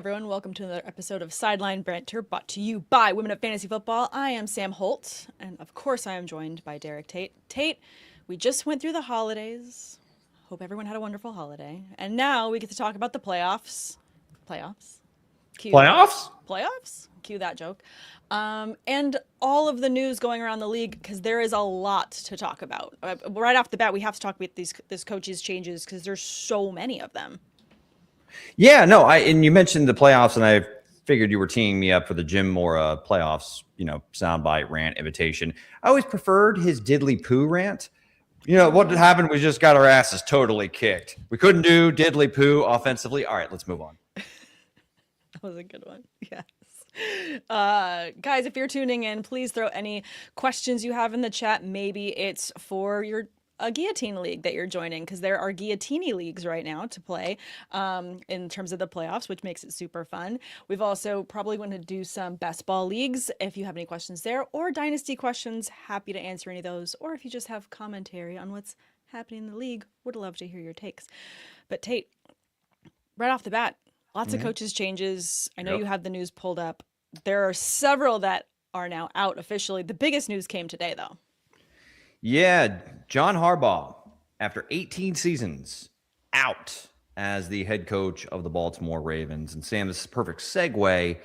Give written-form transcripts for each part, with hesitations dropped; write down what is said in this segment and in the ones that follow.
everyone. Welcome to another episode of Sideline Banter, brought to you by Women of Fantasy Football. I am Sam Holt, and of course I am joined by Derek Tate. Tate, we just went through the holidays. Hope everyone had a wonderful holiday. And now we get to talk about the playoffs. Playoffs? Playoffs? Cue that joke. And all of the news going around the league, because there is a lot to talk about. Right off the bat, we have to talk about this coaches' changes because there's so many of them. Yeah, no, and you mentioned the playoffs, and I figured you were teeing me up for the Jim Mora playoffs, soundbite, rant, invitation. I always preferred his diddly poo rant. What happened? We just got our asses totally kicked. We couldn't do diddly poo offensively. All right, let's move on. That was a good one. Yes. Guys, if you're tuning in, please throw any questions you have in the chat. Maybe it's for a guillotine league that you're joining, because there are guillotine leagues right now to play in terms of the playoffs, which makes it super fun. We've also probably going to do some best ball leagues. If you have any questions there, or dynasty questions, happy to answer any of those. Or if you just have commentary on what's happening in the league, would love to hear your takes. But Tate, right off the bat, lots of coaches changes. I know you have the news pulled up. There are several that are now out officially. The biggest news came today, though. Yeah, John Harbaugh, after 18 seasons, out as the head coach of the Baltimore Ravens. And Sam, this is a perfect segue.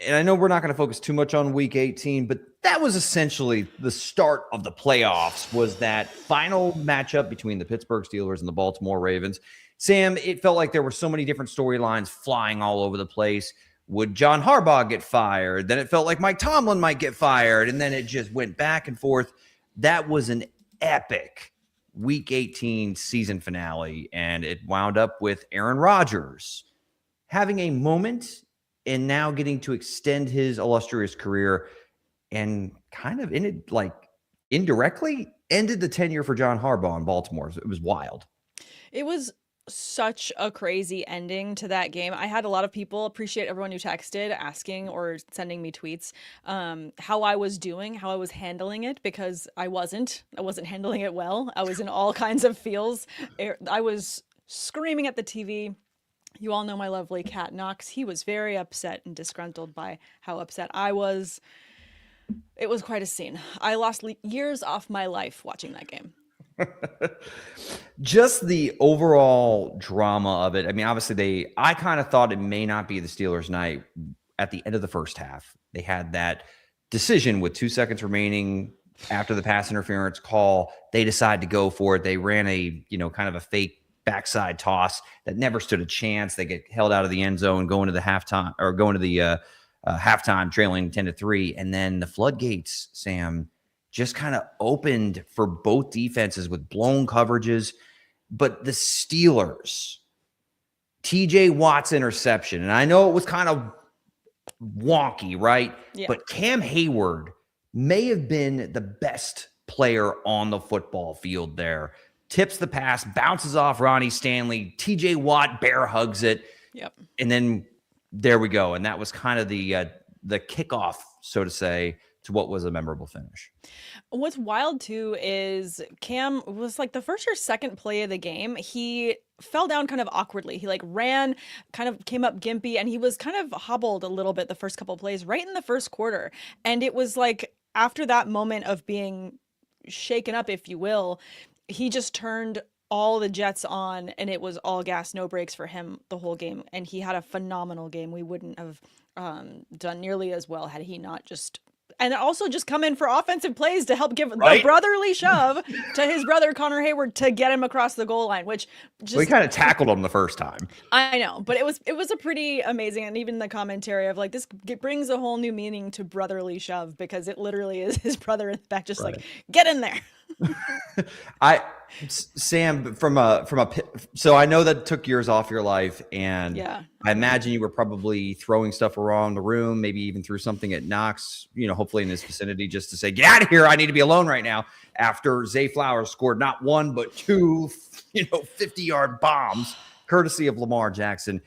And I know we're not going to focus too much on Week 18, but that was essentially the start of the playoffs, was that final matchup between the Pittsburgh Steelers and the Baltimore Ravens. Sam, it felt like there were so many different storylines flying all over the place. Would John Harbaugh get fired? Then it felt like Mike Tomlin might get fired. And then it just went back and forth. That was an epic Week 18 season finale, and it wound up with Aaron Rodgers having a moment and now getting to extend his illustrious career, and kind of indirectly ended the tenure for John Harbaugh in Baltimore. It was wild. It was such a crazy ending to that game. I had a lot of people, appreciate everyone who texted asking or sending me tweets how I was doing, how I was handling it, because I wasn't handling it well. I was in all kinds of feels. I was screaming at the TV. You all know my lovely cat Knox. He was very upset and disgruntled by how upset I was. It was quite a scene. I lost years off my life watching that game. Just the overall drama of it. I mean, obviously I kind of thought it may not be the Steelers' night at the end of the first half. They had that decision with 2 seconds remaining after the pass interference call. They decided to go for it. They ran a, kind of a fake backside toss that never stood a chance. They get held out of the end zone, going to the halftime trailing 10-3. And then the floodgates, Sam, just kind of opened for both defenses with blown coverages. But the Steelers, TJ Watt's interception, and I know it was kind of wonky, right? Yeah. But Cam Hayward may have been the best player on the football field there. Tips the pass, bounces off Ronnie Stanley. TJ Watt bear hugs it. Yep. And then there we go. And that was kind of the kickoff, so to say, to what was a memorable finish. What's wild too is Cam was like the first or second play of the game. He fell down kind of awkwardly. He ran, kind of came up gimpy, and he was kind of hobbled a little bit the first couple of plays right in the first quarter. And it was like after that moment of being shaken up, if you will, he just turned all the jets on, and it was all gas, no brakes for him the whole game. And he had a phenomenal game. We wouldn't have done nearly as well had he not just... And also just come in for offensive plays to help give the brotherly shove to his brother Connor Hayward to get him across the goal line, which just... We kind of tackled him the first time. I know, but it was a pretty amazing, and even the commentary of this brings a whole new meaning to brotherly shove, because it literally is his brother in the back just get in there. Sam, so I know that took years off your life, and yeah. I imagine you were probably throwing stuff around the room, maybe even threw something at Knox, hopefully in his vicinity, just to say, get out of here, I need to be alone right now, after Zay Flowers scored not one, but two, 50-yard bombs, courtesy of Lamar Jackson.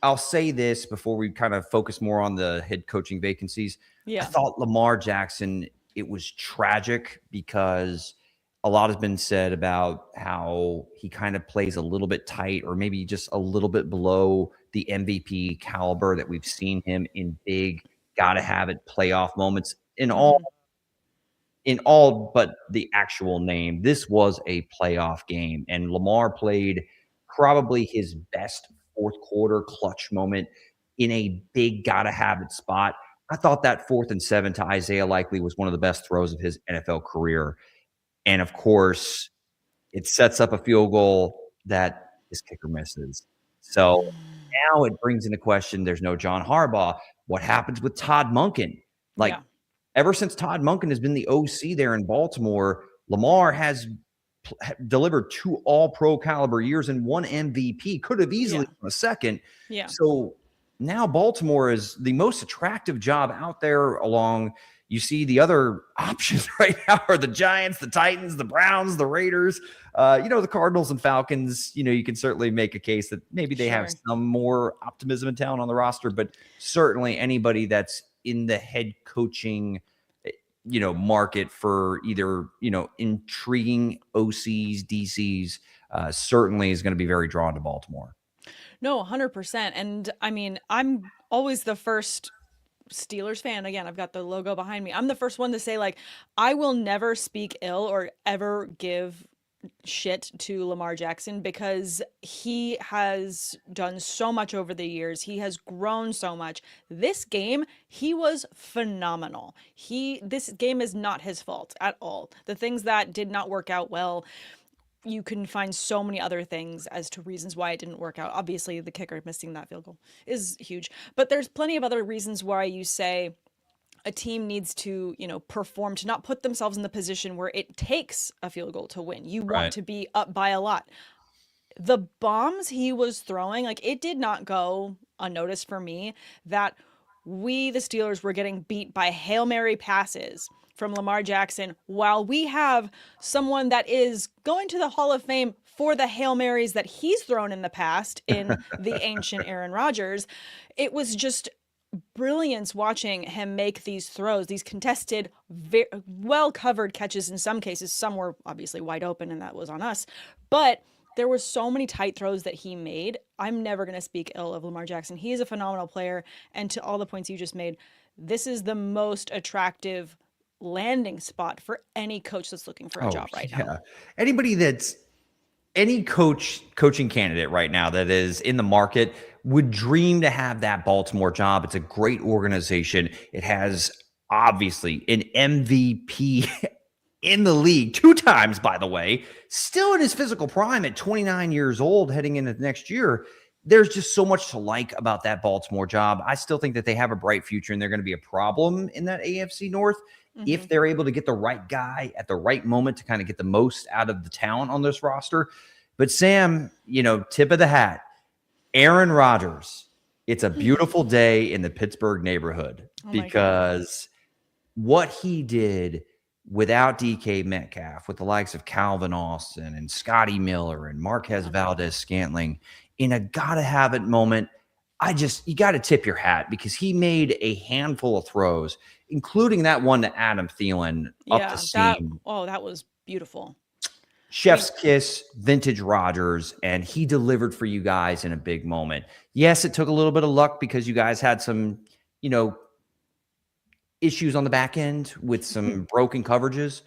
I'll say this before we kind of focus more on the head coaching vacancies. Yeah. I thought Lamar Jackson, it was tragic because a lot has been said about how he kind of plays a little bit tight or maybe just a little bit below the MVP caliber that we've seen him in big, gotta have it playoff moments Mhm. in all but the actual name. This was a playoff game, and Lamar played probably his best fourth quarter clutch moment in a big gotta have it spot. I thought that 4th and 7 to Isaiah Likely was one of the best throws of his NFL career. And of course, it sets up a field goal that his kicker misses. So now it brings into question there's no John Harbaugh. What happens with Todd Monken? Like, Yeah. ever since Todd Monken has been the OC there in Baltimore, Lamar has delivered 2 all-pro caliber years and 1 MVP. Could have easily Yeah. won a second. Yeah. So now Baltimore is the most attractive job out there along. You see the other options right now are the Giants, the Titans, the Browns, the Raiders, the Cardinals and Falcons. You can certainly make a case that maybe they have Sure. some more optimism and talent on the roster, but certainly anybody that's in the head coaching market for either, intriguing OCs, DCs, certainly is going to be very drawn to Baltimore. No, 100%. And I mean, I'm always the first Steelers fan. Again, I've got the logo behind me. I'm the first one to say, like, I will never speak ill or ever give shit to Lamar Jackson because he has done so much over the years. He has grown so much. This game, he was phenomenal. This game is not his fault at all. The things that did not work out well, you can find so many other things as to reasons why it didn't work out. Obviously, the kicker missing that field goal is huge, but there's plenty of other reasons why you say a team needs to, perform to not put themselves in the position where it takes a field goal to win. You want Right. to be up by a lot. The bombs he was throwing, like, it did not go unnoticed for me that we, the Steelers, were getting beat by Hail Mary passes from Lamar Jackson while we have someone that is going to the Hall of Fame for the Hail Marys that he's thrown in the past in the ancient Aaron Rodgers. It was just brilliance watching him make these throws, these contested, well covered catches in some cases. Some were obviously wide open, and that was on us. But there were so many tight throws that he made. I'm never going to speak ill of Lamar Jackson. He is a phenomenal player. And to all the points you just made, this is the most attractive landing spot for any coach that's looking for a job right now. Anybody that's any coaching candidate right now that is in the market would dream to have that Baltimore job. It's a great organization. It has obviously an MVP in the league 2 times, by the way, still in his physical prime at 29 years old heading into next year. There's just so much to like about that Baltimore job. I still think that they have a bright future and they're going to be a problem in that AFC North if they're able to get the right guy at the right moment to kind of get the most out of the talent on this roster. But Sam, tip of the hat, Aaron Rodgers. It's a beautiful day in the Pittsburgh neighborhood because what he did without DK Metcalf, with the likes of Calvin Austin and Scotty Miller and Marquez Valdez-Scantling in a gotta have it moment, you got to tip your hat because he made a handful of throws, including that one to Adam Thielen up the seam. That was beautiful. Chef's kiss, vintage Rodgers, and he delivered for you guys in a big moment. Yes, it took a little bit of luck because you guys had some, issues on the back end with some broken coverages,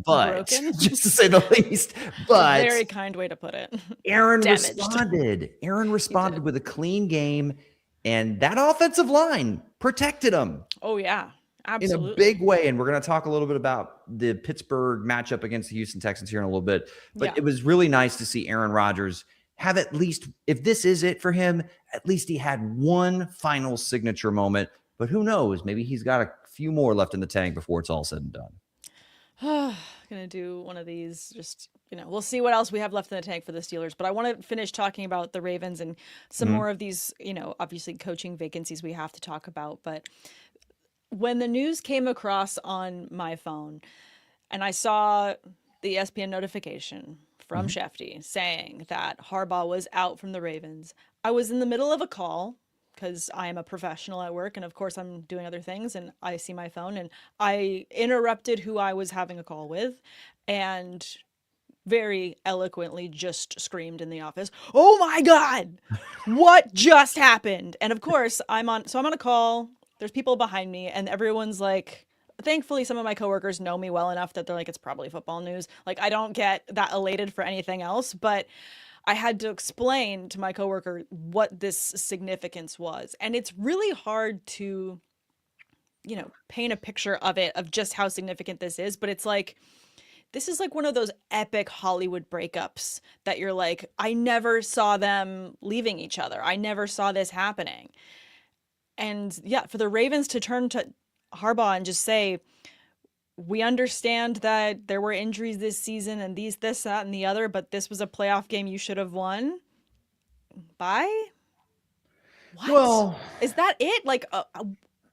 but just to say the least. But a very kind way to put it. Aaron responded. Aaron responded with a clean game, and that offensive line protected him. Oh yeah, absolutely, in a big way. And we're going to talk a little bit about the Pittsburgh matchup against the Houston Texans here in a little bit. But it was really nice to see Aaron Rodgers have at least, if this is it for him, at least he had one final signature moment. But who knows? Maybe he's got a few more left in the tank before it's all said and done. Gonna do one of these. Just, we'll see what else we have left in the tank for the Steelers. But I want to finish talking about the Ravens and some more of these, obviously coaching vacancies we have to talk about. But when the news came across on my phone and I saw the ESPN notification from Shefty saying that Harbaugh was out from the Ravens, I was in the middle of a call because I am a professional at work, and of course I'm doing other things, and I see my phone, and I interrupted who I was having a call with, and very eloquently just screamed in the office, "Oh my God, what just happened?" And of course, I'm on a call. There's people behind me, and everyone's like, thankfully, some of my coworkers know me well enough that they're like, it's probably football news. Like, I don't get that elated for anything else, but I had to explain to my coworker what this significance was. And it's really hard to, paint a picture of it, of just how significant this is. But it's like, this is like one of those epic Hollywood breakups that you're like, I never saw them leaving each other. I never saw this happening. And yeah, for the Ravens to turn to Harbaugh and just say, we understand that there were injuries this season and this, that, and the other, but this was a playoff game you should have won. Bye? What? Well, is that it? Like,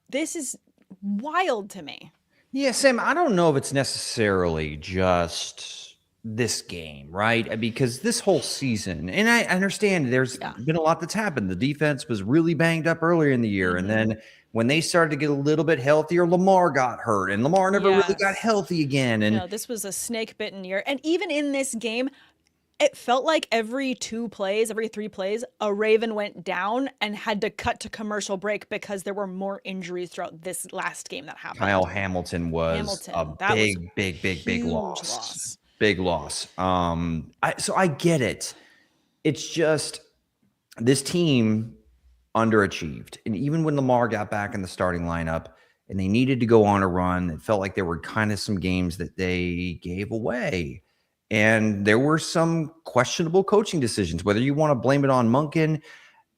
this is wild to me. yeah, Sam, I don't know if it's necessarily just this game, right? Because this whole season, and I understand there's been a lot that's happened. The defense was really banged up earlier in the year. And then when they started to get a little bit healthier, Lamar got hurt, and Lamar never really got healthy again. And this was a snake-bitten year. And even in this game, it felt like every 3 plays, a Raven went down and had to cut to commercial break because there were more injuries throughout this last game that happened. Kyle Hamilton was a big loss. Big loss. So I get it. It's just this team underachieved. And even when Lamar got back in the starting lineup and they needed to go on a run, it felt like there were kind of some games that they gave away. And there were some questionable coaching decisions, whether you want to blame it on Monken.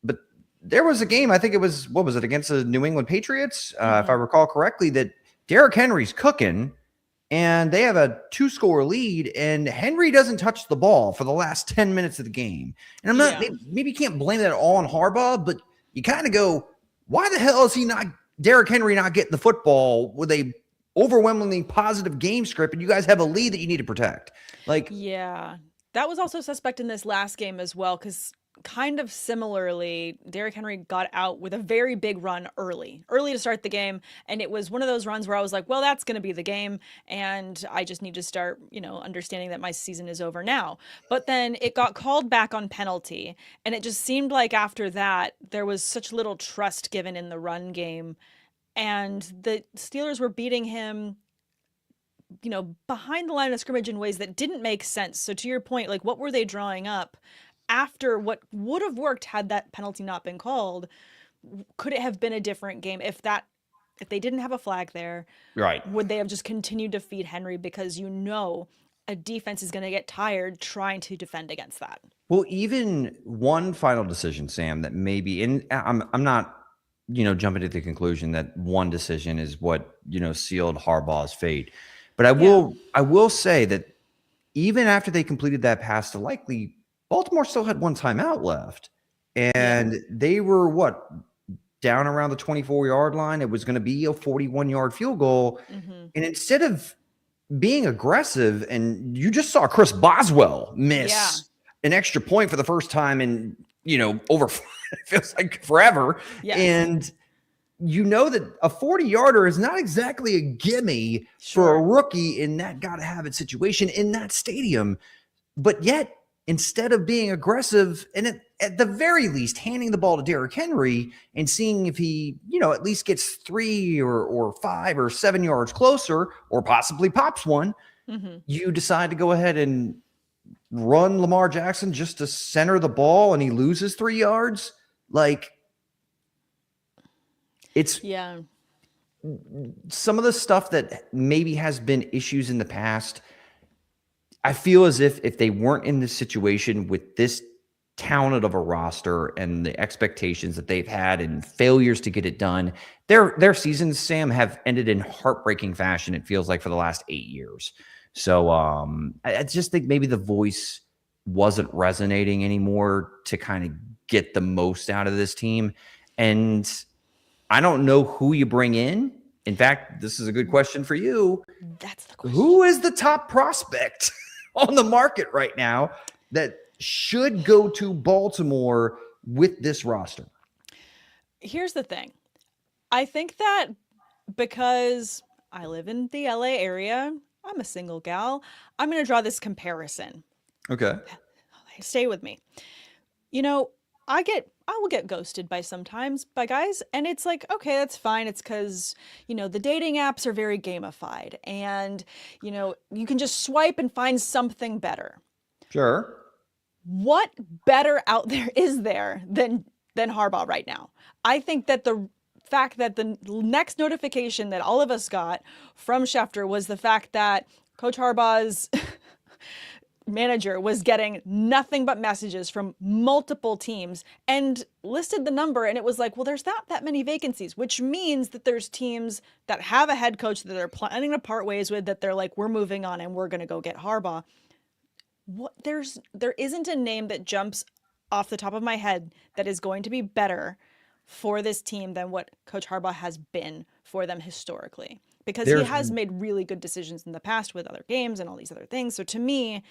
But there was a game, I think it was, what was it, against the New England Patriots, if I recall correctly, that Derrick Henry's cooking, and they have a 2-score lead, and Henry doesn't touch the ball for the last 10 minutes of the game. And I'm not, maybe you can't blame that all on Harbaugh, but you kind of go, why the hell is Derrick Henry not getting the football with a overwhelmingly positive game script, and you guys have a lead that you need to protect? Like, yeah, that was also suspect in this last game as well, because kind of similarly, Derrick Henry got out with a very big run early to start the game. And it was one of those runs where I was like, well, that's going to be the game. And I just need to start, understanding that my season is over now. But then it got called back on penalty. And it just seemed like after that, there was such little trust given in the run game. And the Steelers were beating him, behind the line of scrimmage in ways that didn't make sense. So to your point, like, what were they drawing up after what would have worked had that penalty not been called? Could it have been a different game if they didn't have a flag there? Right. Would they have just continued to feed Henry, because a defense is going to get tired trying to defend against that? Well, even one final decision, Sam, that maybe, and I'm not, jumping to the conclusion that one decision is what, sealed Harbaugh's fate. But I will say that even after they completed that pass to Likely, Baltimore still had one timeout left. And they were down around the 24-yard line. It was going to be a 41-yard field goal. And instead of being aggressive, and you just saw Chris Boswell miss an extra point for the first time in, over, it feels like forever. Yes. And that a 40-yarder is not exactly a gimme for a rookie in that gotta-have-it situation in that stadium. But yet, instead of being aggressive and at the very least handing the ball to Derrick Henry and seeing if he, at least gets 3 or 5 or 7 yards closer, or possibly pops one, you decide to go ahead and run Lamar Jackson just to center the ball, and he loses 3 yards. Like, it's some of the stuff that maybe has been issues in the past. I feel as if they weren't in this situation with this talented of a roster and the expectations that they've had and failures to get it done, their seasons, Sam, have ended in heartbreaking fashion, it feels like, for the last 8 years. So I just think maybe the voice wasn't resonating anymore to kind of get the most out of this team. And I don't know who you bring in. In fact, this is a good question for you. That's the question. Who is the top prospect on the market right now that should go to Baltimore with this roster? Here's the thing. I think that because I live in the LA area, I'm a single gal, I'm going to draw this comparison. Okay. Stay with me. You know, I will get ghosted by sometimes by guys, and it's like, okay, that's fine. It's because, the dating apps are very gamified, and, you can just swipe and find something better. Sure. What better out there is there than Harbaugh right now? I think that the fact that the next notification that all of us got from Schefter was the fact that Coach Harbaugh's manager was getting nothing but messages from multiple teams and listed the number, and it was like, well, there's not that many vacancies, which means that there's teams that have a head coach that they're planning to part ways with, that they're like, we're moving on and we're going to go get Harbaugh. There isn't a name that jumps off the top of my head that is going to be better for this team than what Coach Harbaugh has been for them historically, because he has made really good decisions in the past with other games and all these other things. So to me,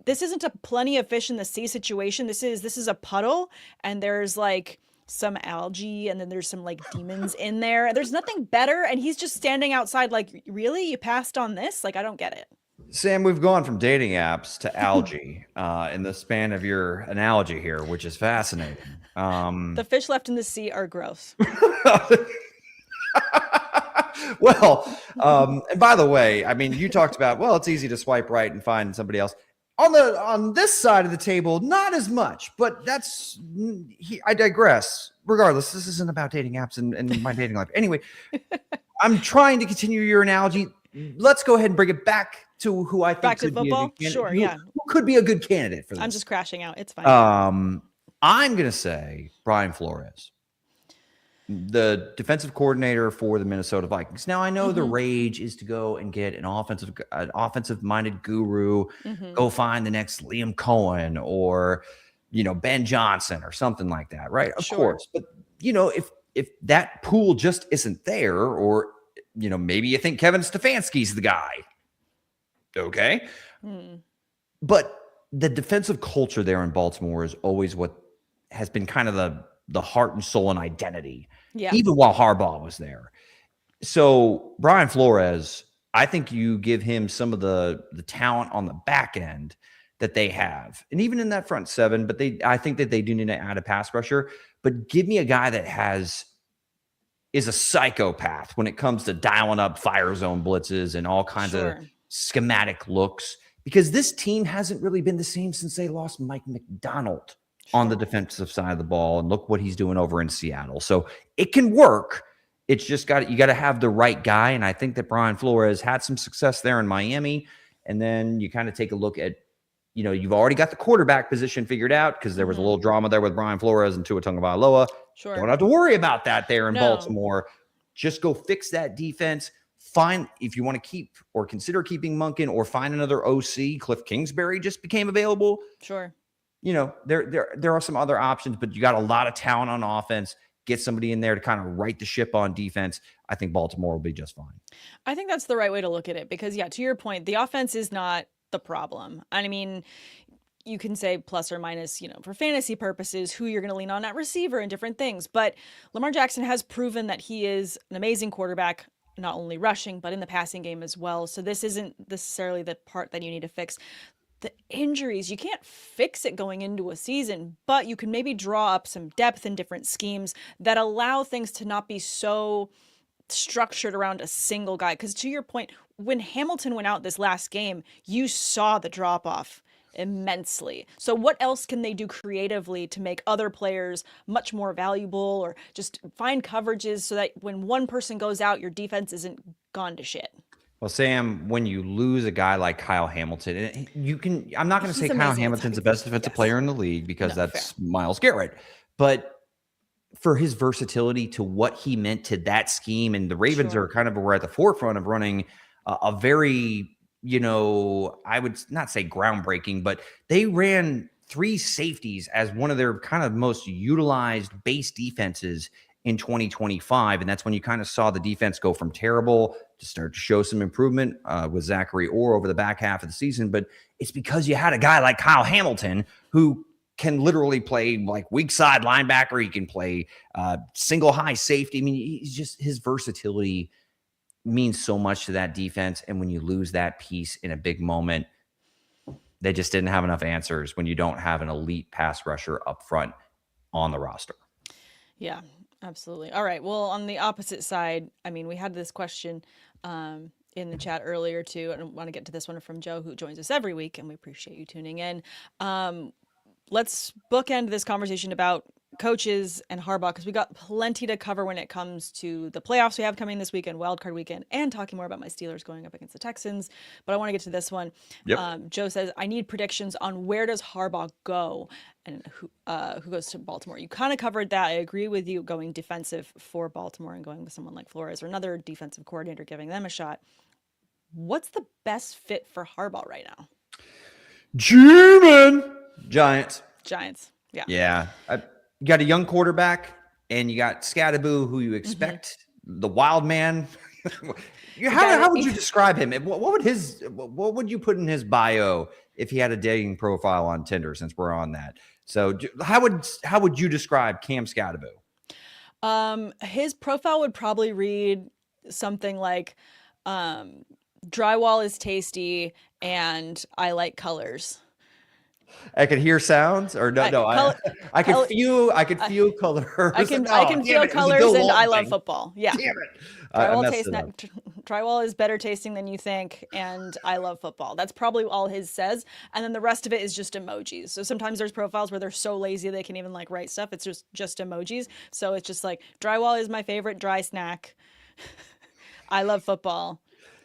this isn't a plenty of fish in the sea situation. This is a puddle, and there's like some algae, and then there's some like demons in there. There's nothing better, and he's just standing outside like, really? You passed on this? Like, I don't get it. Sam, we've gone from dating apps to algae in the span of your analogy here, which is fascinating. The fish left in the sea are gross. Well, and by the way, I mean, you talked about, well, it's easy to swipe right and find somebody else. On this side of the table, not as much, but I digress. Regardless, this isn't about dating apps and my dating life. Anyway, I'm trying to continue your analogy. Let's go ahead and bring it back to who I think could be a good candidate. Sure, yeah. Who could be a good candidate for this? I'm just crashing out. It's fine. I'm going to say Brian Flores, the defensive coordinator for the Minnesota Vikings. Now, I know the rage is to go and get an offensive-minded guru, go find the next Liam Cohen or, Ben Johnson or something like that, right? Of course. But, if that pool just isn't there, or, maybe you think Kevin Stefanski's the guy. Okay. But the defensive culture there in Baltimore is always what has been kind of the heart and soul and identity, even while Harbaugh was there. So Brian Flores, I think you give him some of the talent on the back end that they have, and even in that front seven, but I think that they do need to add a pass rusher, but give me a guy that is a psychopath when it comes to dialing up fire zone blitzes and all kinds of schematic looks, because this team hasn't really been the same since they lost Mike McDonald on the defensive side of the ball, and look what he's doing over in Seattle. So it can work. It's just you got to have the right guy. And I think that Brian Flores had some success there in Miami. And then you kind of take a look at, you've already got the quarterback position figured out, because there was a little drama there with Brian Flores and Tua Tagovailoa. Don't have to worry about that there in Baltimore. Just go fix that defense. Find, if you want to keep or consider keeping Monken, or find another OC. Cliff Kingsbury just became available. There are some other options, but you got a lot of talent on offense. Get somebody in there to kind of right the ship on defense. I think Baltimore will be just fine. I think that's the right way to look at it, because, to your point, the offense is not the problem. I mean, you can say plus or minus, for fantasy purposes, who you're going to lean on at receiver and different things. But Lamar Jackson has proven that he is an amazing quarterback, not only rushing, but in the passing game as well. So this isn't necessarily the part that you need to fix. The injuries, you can't fix it going into a season, but you can maybe draw up some depth in different schemes that allow things to not be so structured around a single guy. Because to your point, when Hamilton went out this last game, you saw the drop off immensely. So what else can they do creatively to make other players much more valuable, or just find coverages so that when one person goes out, your defense isn't gone to shit? Well, Sam, when you lose a guy like Kyle Hamilton, I'm not going to say Kyle Hamilton's the best defensive player in the league, because that's Myles Garrett. But for his versatility to what he meant to that scheme, and the Ravens were at the forefront of running a very, I would not say groundbreaking, but they ran 3 safeties as one of their kind of most utilized base defenses in 2025. And that's when you kind of saw the defense go from terrible to start to show some improvement with Zachary Orr over the back half of the season. But it's because you had a guy like Kyle Hamilton, who can literally play like weak side linebacker. He can play single high safety. I mean, his versatility means so much to that defense. And when you lose that piece in a big moment, They just didn't have enough answers when you don't have an elite pass rusher up front on the roster. Yeah, absolutely. All right. Well, on the opposite side, I mean, we had this question in the chat earlier too, and I want to get to this one from Joe, who joins us every week, and we appreciate you tuning in. Let's bookend this conversation about coaches and Harbaugh, because we got plenty to cover when it comes to the playoffs we have coming this weekend, wild card weekend, and talking more about my Steelers going up against the Texans. But I want to get to this one. Yep. Joe says, I need predictions on where does Harbaugh go and who goes to Baltimore. You kind of covered that. I agree with you, going defensive for Baltimore and going with someone like Flores or another defensive coordinator, giving them a shot. What's the best fit for Harbaugh right now? German Giants. Yeah. Yeah. You got a young quarterback, and you got Scadaboo, who you expect the wild man. How would you describe him? What would you put in his bio if he had a dating profile on Tinder, since we're on that? So how would you describe Cam Scadaboo? His profile would probably read something like, drywall is tasty and I like colors. I could hear sounds, or I could feel colors. I can feel colors, and I love football. Yeah. Damn it. Drywall is better tasting than you think, and I love football. That's probably all his says. And then the rest of it is just emojis. So sometimes there's profiles where they're so lazy they can even like write stuff. It's just emojis. So it's just like, drywall is my favorite dry snack. I love football.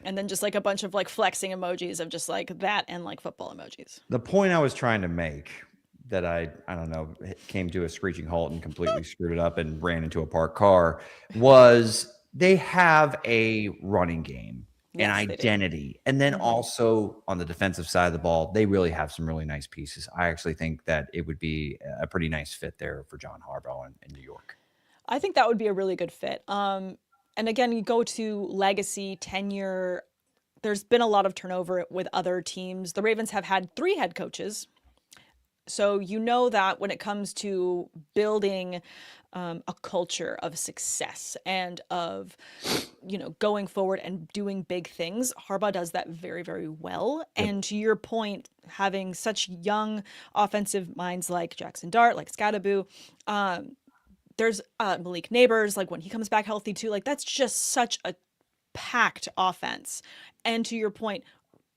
And then just like a bunch of like flexing emojis of just like that and like football emojis. The point I was trying to make, that I don't know, came to a screeching halt and completely screwed it up and ran into a parked car, was they have a running game, an identity. And then also on the defensive side of the ball, they really have some really nice pieces. I actually think that it would be a pretty nice fit there for John Harbaugh in New York. I think that would be a really good fit. And again, you go to legacy, tenure. There's been a lot of turnover with other teams. The Ravens have had 3 head coaches. So you know that when it comes to building a culture of success and of, going forward and doing big things, Harbaugh does that very, very well. Yep. And to your point, having such young offensive minds like Jackson Dart, like Scadaboo, there's Malik Neighbors, like when he comes back healthy too, like that's just such a packed offense. And to your point,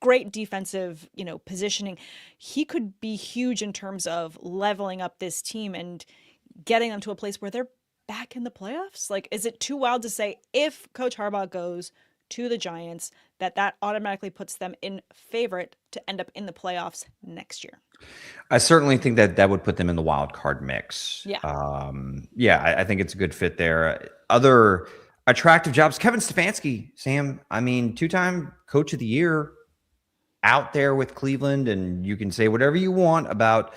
great defensive, positioning. He could be huge in terms of leveling up this team and getting them to a place where they're back in the playoffs. Like, is it too wild to say if Coach Harbaugh goes to the Giants that automatically puts them in favorite to end up in the playoffs next year? I certainly think that would put them in the wild card mix. Yeah. I think it's a good fit there. Other attractive jobs, Kevin Stefanski, Sam, I mean, 2-time coach of the year out there with Cleveland, and you can say whatever you want about,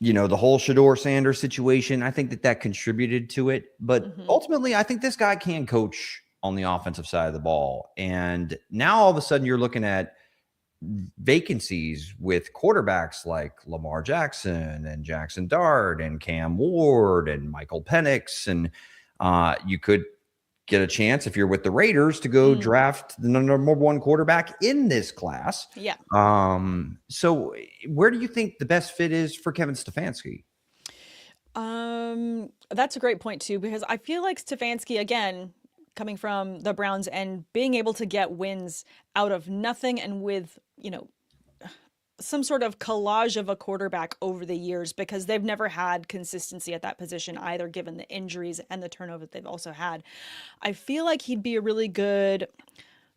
the whole Shador Sanders situation. I think that contributed to it, but ultimately I think this guy can coach on the offensive side of the ball. And now all of a sudden you're looking at vacancies with quarterbacks like Lamar Jackson and Jackson Dart and Cam Ward and Michael Penix. And you could get a chance, if you're with the Raiders, to go draft the number 1 quarterback in this class. Yeah. So where do you think the best fit is for Kevin Stefanski? That's a great point too, because I feel like Stefanski, again, coming from the Browns and being able to get wins out of nothing and with, some sort of collage of a quarterback over the years, because they've never had consistency at that position either, given the injuries and the turnover they've also had. I feel like he'd be a really good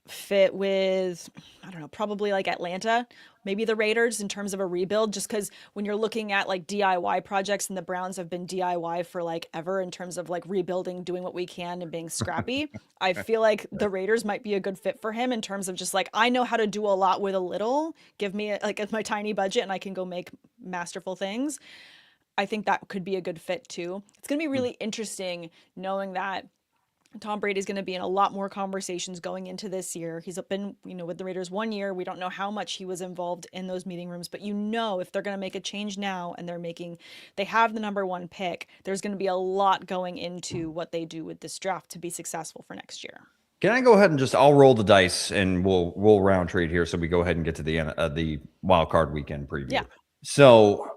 fit with, I don't know, probably like Atlanta, maybe the Raiders in terms of a rebuild, just because when you're looking at like DIY projects, and the Browns have been DIY for like ever in terms of like rebuilding, doing what we can and being scrappy. I feel like the Raiders might be a good fit for him in terms of just like, I know how to do a lot with a little, give me like my tiny budget and I can go make masterful things. I think that could be a good fit too. It's going to be really interesting knowing that Tom Brady's going to be in a lot more conversations going into this year. He's been, with the Raiders 1 year. We don't know how much he was involved in those meeting rooms, but if they're going to make a change now and they have the number 1 pick, there's going to be a lot going into what they do with this draft to be successful for next year. Can I go ahead and I'll roll the dice and we'll round trade here. So we go ahead and get to the wild card weekend preview. Yeah. So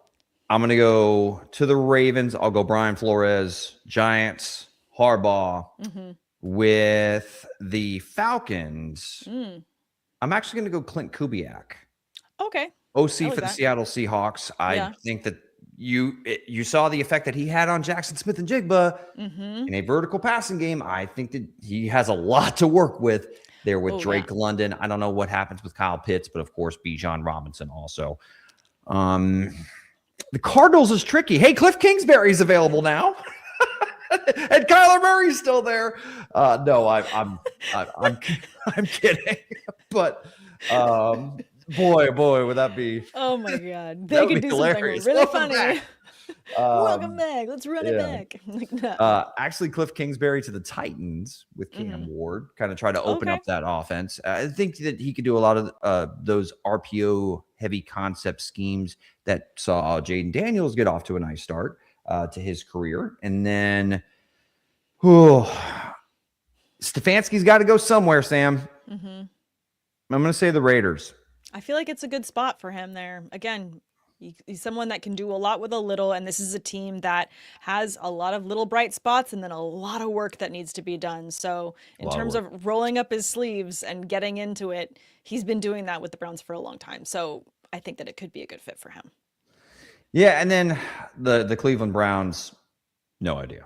I'm going to go to the Ravens. I'll go Brian Flores, Giants, Harbaugh. With the Falcons. I'm actually going to go Clint Kubiak. Okay. OC for the Seattle Seahawks. I think that you saw the effect that he had on Jackson Smith and Jigba in a vertical passing game. I think that he has a lot to work with there with Drake London. I don't know what happens with Kyle Pitts, but of course, Bijan Robinson also. The Cardinals is tricky. Hey, Cliff Kingsbury's available now. And Kyler Murray's still there. No, I'm kidding. But boy, would that be? Oh my God, they could do hilarious. Something really funny. Welcome back. Let's run it back. No. Actually, Cliff Kingsbury to the Titans with Cam Ward, kind of try to open up that offense. I think that he could do a lot of those RPO heavy concept schemes that saw Jaden Daniels get off to a nice start to his career. And then Stefanski's got to go somewhere, Sam. I'm going to say the Raiders. I feel like it's a good spot for him there. Again, he's someone that can do a lot with a little, and this is a team that has a lot of little bright spots and then a lot of work that needs to be done. So in terms of rolling up his sleeves and getting into it, he's been doing that with the Browns for a long time. So I think that it could be a good fit for him. Yeah, and then the Cleveland Browns, no idea.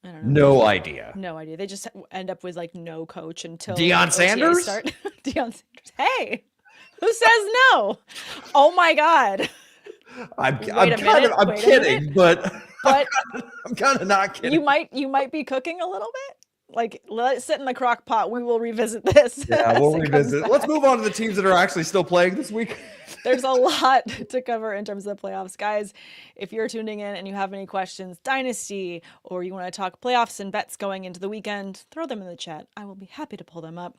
I don't know. No idea. No idea. They just end up with like no coach until Deion Sanders. Deion Sanders. Hey, who says no? Oh my God. I'm kidding, but I'm kind of not kidding. You might be cooking a little bit. Like, let it sit in the crock pot. We will revisit this. Yeah, we'll revisit it. Let's move on to the teams that are actually still playing this week. There's a lot to cover in terms of the playoffs. Guys, if you're tuning in and you have any questions, Dynasty, or you want to talk playoffs and bets going into the weekend, throw them in the chat. I will be happy to pull them up.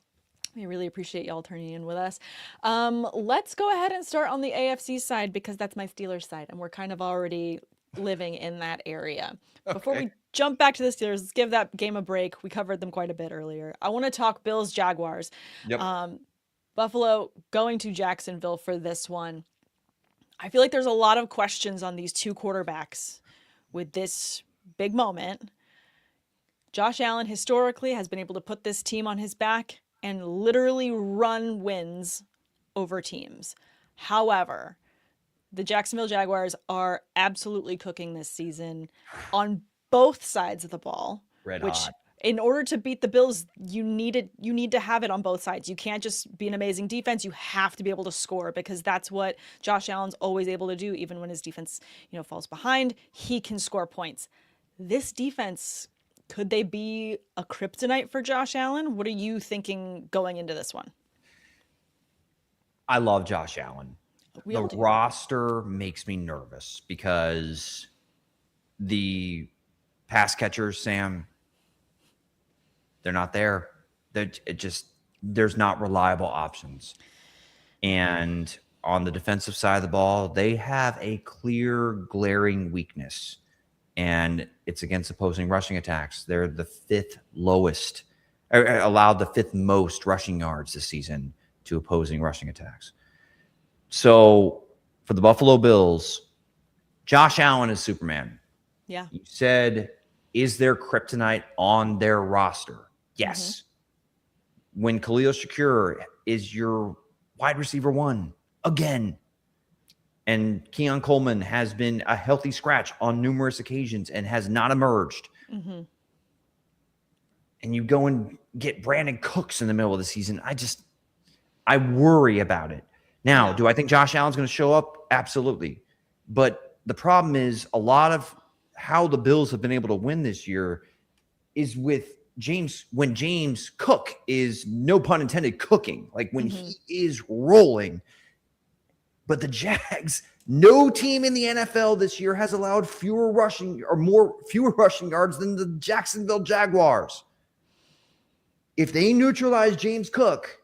We really appreciate y'all turning in with us. Let's go ahead and start on the AFC side because that's my Steelers side, and we're kind of already living in that area. Okay. Before we jump back to the Steelers, let's give that game a break. We covered them quite a bit earlier. I want to talk Bills Jaguars. Yep. Buffalo going to Jacksonville for this one. I feel like there's a lot of questions on these two quarterbacks with this big moment. Josh Allen historically has been able to put this team on his back and literally run wins over teams. However, the Jacksonville Jaguars are absolutely cooking this season on both sides of the ball. Red hot. In order to beat the Bills, you need to have it on both sides. You can't just be an amazing defense. You have to be able to score because that's what Josh Allen's always able to do. Even when his defense, falls behind, he can score points. This defense, could they be a kryptonite for Josh Allen? What are you thinking going into this one? I love Josh Allen. The roster makes me nervous because the pass catchers, Sam, they're not there. There's not reliable options. And on the defensive side of the ball, they have a clear, glaring weakness. And it's against opposing rushing attacks. They're the fifth lowest, allowed the fifth most rushing yards this season to opposing rushing attacks. So for the Buffalo Bills, Josh Allen is Superman. Yeah. You said, is there kryptonite on their roster? Yes. Mm-hmm. When Khalil Shakir is your wide receiver one again, and Keon Coleman has been a healthy scratch on numerous occasions and has not emerged. Mm-hmm. And you go and get Brandon Cooks in the middle of the season. I worry about it. Now, do I think Josh Allen's going to show up? Absolutely. But the problem is a lot of how the Bills have been able to win this year is with when James Cook is, no pun intended, cooking, like when he is rolling. But the Jags, no team in the NFL this year has allowed fewer rushing yards than the Jacksonville Jaguars. If they neutralize James Cook,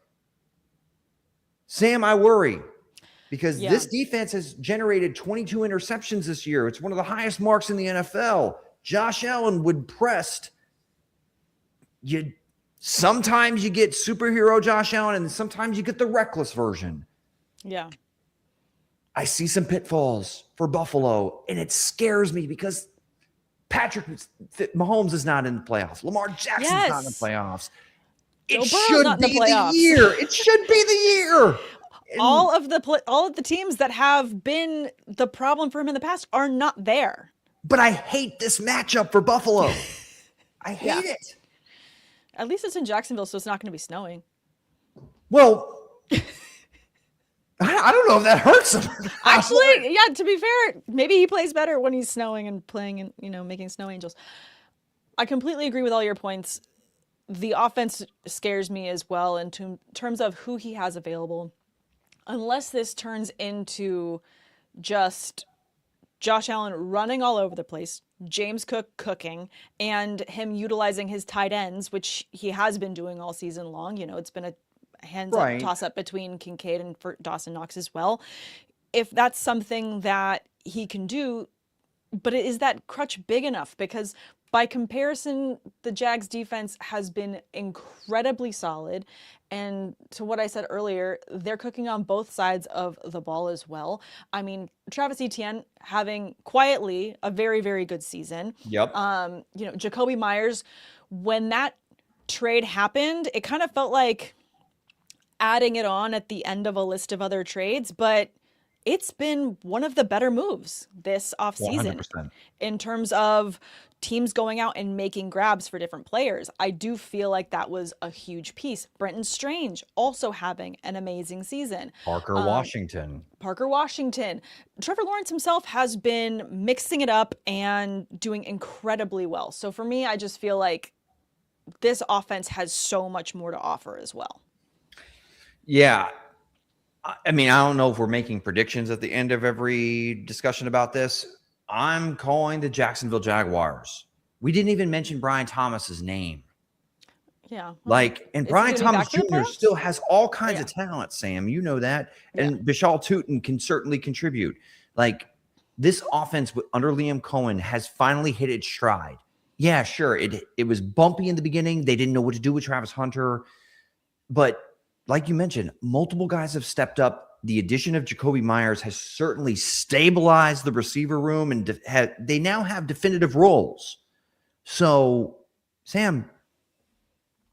Sam, I worry because this defense has generated 22 interceptions this year. It's one of the highest marks in the NFL. Josh Allen would press. Sometimes you get superhero Josh Allen, and sometimes you get the reckless version. Yeah. I see some pitfalls for Buffalo, and it scares me because Patrick Mahomes is not in the playoffs. Lamar Jackson's not in the playoffs. Joe It Burrow's should not in the be the playoffs. year. It should be the year. And All of the teams that have been the problem for him in the past are not there. but I hate this matchup for Buffalo. I hate it. At least it's in Jacksonville, so it's not going to be snowing. Well, I don't know if that hurts him. Actually, yeah, to be fair, maybe he plays better when he's snowing and playing and, making snow angels. I completely agree with all your points. The offense scares me as well in terms of who he has available. Unless this turns into just Josh Allen running all over the place, James Cook cooking, and him utilizing his tight ends, which he has been doing all season long. It's been a hands-up toss-up between Kincaid and for Dawson Knox as well. If that's something that he can do, but is that crutch big enough? Because by comparison, the Jags defense has been incredibly solid. And to what I said earlier, they're cooking on both sides of the ball as well. I mean, Travis Etienne having quietly a very, very good season. Yep. Jacoby Myers, when that trade happened, it kind of felt like adding it on at the end of a list of other trades, but it's been one of the better moves this offseason 100%. in terms of teams going out and making grabs for different players. I do feel like that was a huge piece. Brenton Strange also having an amazing season. Parker Washington. Trevor Lawrence himself has been mixing it up and doing incredibly well. So for me, I just feel like this offense has so much more to offer as well. Yeah. I mean, I don't know if we're making predictions at the end of every discussion about this. I'm calling the Jacksonville Jaguars. We didn't even mention Brian Thomas's name. Yeah. And Brian Thomas Jr. still has all kinds of talent, Sam. You know that. And Bishal Tootin can certainly contribute. This offense under Liam Cohen has finally hit its stride. Yeah, sure. It was bumpy in the beginning. They didn't know what to do with Travis Hunter. But like you mentioned, multiple guys have stepped up. The addition of Jacoby Myers has certainly stabilized the receiver room, and they now have definitive roles. So, Sam,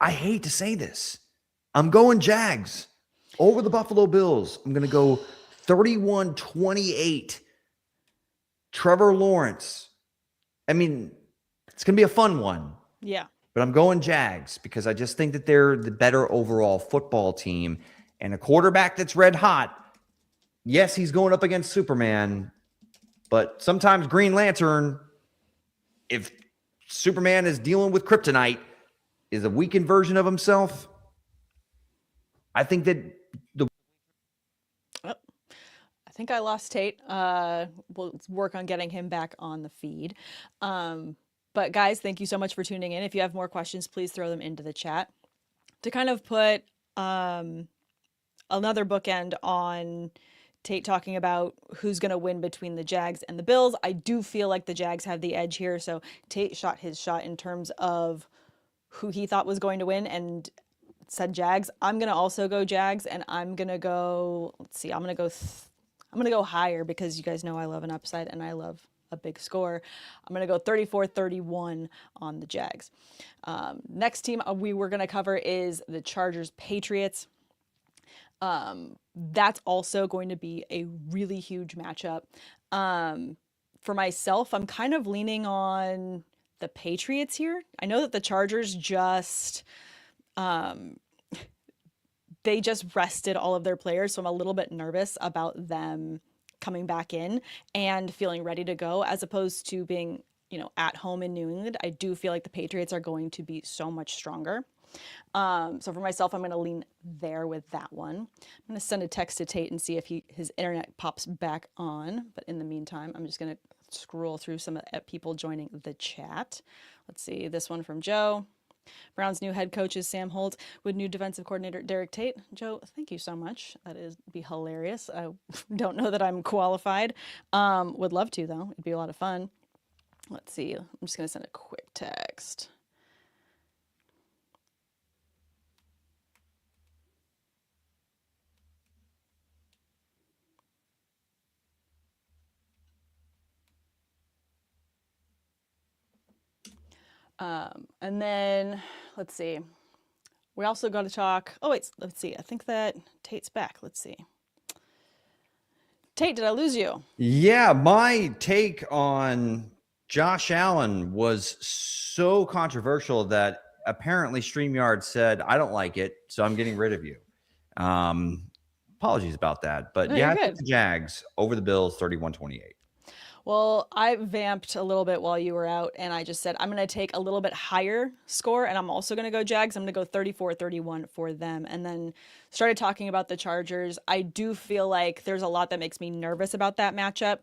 I hate to say this. I'm going Jags over the Buffalo Bills. I'm going to go 31-28. Trevor Lawrence. I mean, it's going to be a fun one. Yeah. But I'm going Jags because I just think that they're the better overall football team. And a quarterback that's red hot, yes, he's going up against Superman, but sometimes Green Lantern, if Superman is dealing with kryptonite, is a weakened version of himself. I think that I think I lost Tate. We'll work on getting him back on the feed. But guys, thank you so much for tuning in. If you have more questions, please throw them into the chat. To kind of put another bookend on Tate talking about who's going to win between the Jags and the Bills, I do feel like the Jags have the edge here. So Tate shot his shot in terms of who he thought was going to win and said Jags. I'm going to also go Jags, and I'm going to go, I'm going to go higher because you guys know I love an upside and I love a big score. I'm going to go 34-31 on the Jags. Next team we were going to cover is the Chargers Patriots. That's also going to be a really huge matchup. For myself, I'm kind of leaning on the Patriots here. I know that the Chargers they just rested all of their players, so I'm a little bit nervous about them coming back in and feeling ready to go, as opposed to being, at home in New England. I do feel like the Patriots are going to be so much stronger. So for myself, I'm going to lean there with that one. I'm going to send a text to Tate and see if his internet pops back on. But in the meantime, I'm just going to scroll through some people joining the chat. Let's see, this one from Joe. Brown's new head coach is Sam Holt with new defensive coordinator Derek Tate. Joe, thank you so much. That is be hilarious. I don't know that I'm qualified. Would love to, though. It'd be a lot of fun. Let's see. I'm just going to send a quick text. And then let's see. We also got to talk. Oh wait, let's see. I think that Tate's back. Let's see. Tate, did I lose you? Yeah, my take on Josh Allen was so controversial that apparently StreamYard said, I don't like it, so I'm getting rid of you. Apologies about that. But No, yeah, you're I think good. the Jags over the Bills 31-28. Well, I vamped a little bit while you were out, and I just said I'm going to take a little bit higher score, and I'm also going to go Jags. I'm going to go 34-31 for them. And then started talking about the Chargers. I do feel like there's a lot that makes me nervous about that matchup.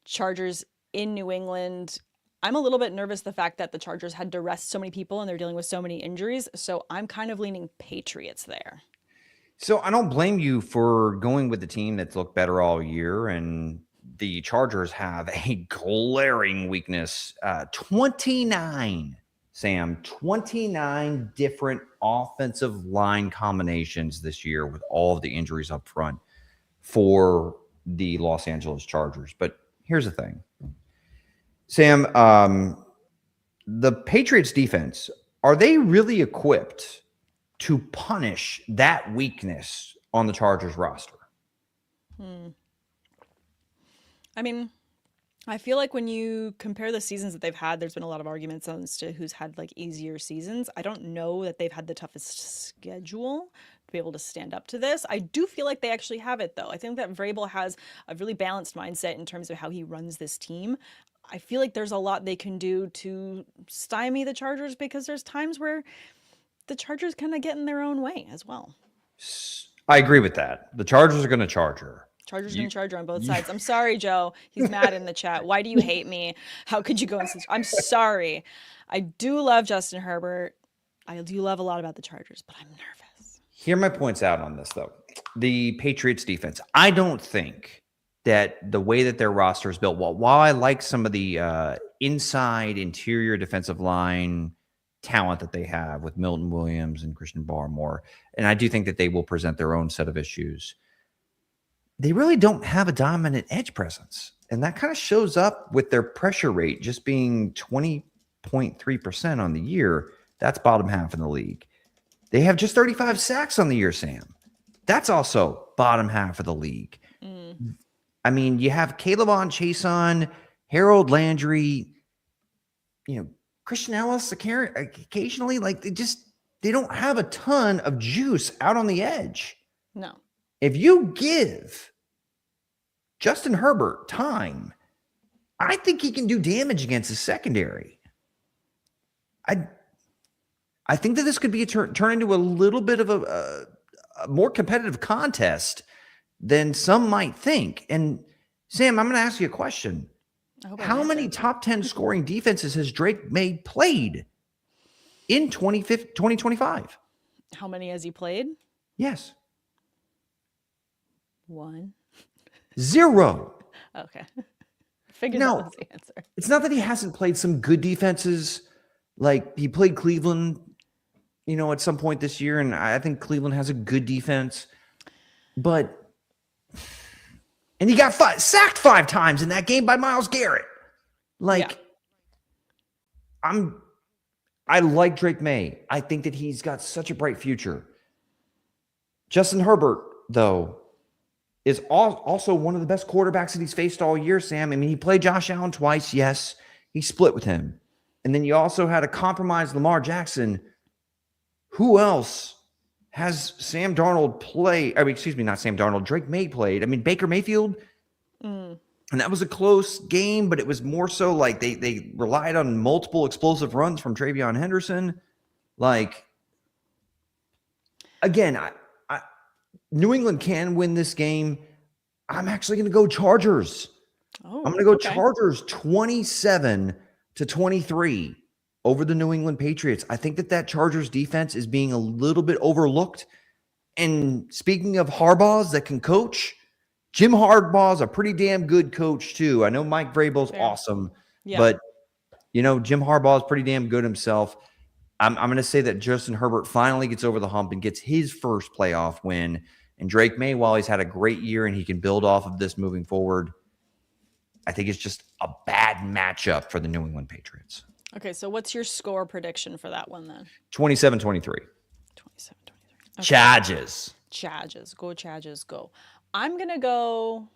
Chargers in New England. I'm a little bit nervous the fact that the Chargers had to rest so many people and they're dealing with so many injuries. So I'm kind of leaning Patriots there. So I don't blame you for going with the team that's looked better all year. And the Chargers have a glaring weakness. 29, Sam, 29 different offensive line combinations this year with all of the injuries up front for the Los Angeles Chargers. But here's the thing, Sam, the Patriots defense, are they really equipped to punish that weakness on the Chargers roster? I mean, I feel like when you compare the seasons that they've had, there's been a lot of arguments as to who's had like easier seasons. I don't know that they've had the toughest schedule to be able to stand up to this. I do feel like they actually have it though. I think that Vrabel has a really balanced mindset in terms of how he runs this team. I feel like there's a lot they can do to stymie the Chargers because there's times where the Chargers kind of get in their own way as well. I agree with that. The Chargers are going to charge her. Chargers going to charge her on both sides. I'm sorry, Joe. He's mad in the chat. Why do you hate me? How could you go and I'm sorry. I do love Justin Herbert. I do love a lot about the Chargers, but I'm nervous. Hear my points out on this, though. The Patriots defense, I don't think that the way that their roster is built, while I like some of the inside interior defensive line talent that they have with Milton Williams and Christian Barmore, and I do think that they will present their own set of issues, they really don't have a dominant edge presence. And that kind of shows up with their pressure rate just being 20.3% on the year. That's bottom half in the league. They have just 35 sacks on the year, Sam. That's also bottom half of the league. I mean, you have Caleb on, Chason, Harold Landry, Christian Ellis occasionally. Like they don't have a ton of juice out on the edge. No. If you give Justin Herbert time, I think he can do damage against the secondary. I think that this could be turn into a little bit of a more competitive contest than some might think. And Sam, I'm going to ask you a question. How many top 10 scoring defenses has Drake Maye played in 2025? How many has he played? Yes. 1. 0. Okay. Figured that was the answer. It's not that he hasn't played some good defenses. Like he played Cleveland, at some point this year, and I think Cleveland has a good defense. And he got sacked 5 times in that game by Myles Garrett. I like Drake Maye. I think that he's got such a bright future. Justin Herbert, though, is also one of the best quarterbacks that he's faced all year, Sam. I mean, he played Josh Allen twice. Yes, he split with him. And then you also had a compromised Lamar Jackson. Who else has Sam Darnold play? I mean, excuse me, not Sam Darnold. Drake Maye played. I mean, Baker Mayfield. And that was a close game, but it was more so like they relied on multiple explosive runs from Travion Henderson. Again, New England can win this game. I'm actually going to go Chargers. I'm going to go Chargers 27-23 over the New England Patriots. I think that Chargers defense is being a little bit overlooked. And speaking of Harbaughs that can coach, Jim Harbaugh's a pretty damn good coach too. I know Mike Vrabel's awesome, but Jim Harbaugh's pretty damn good himself. I'm going to say that Justin Herbert finally gets over the hump and gets his first playoff win. And Drake Maye, while he's had a great year and he can build off of this moving forward, I think it's just a bad matchup for the New England Patriots. Okay, so what's your score prediction for that one then? 27-23. 27-23. Okay. Charges. Charges. Go Charges, go. I'm going to go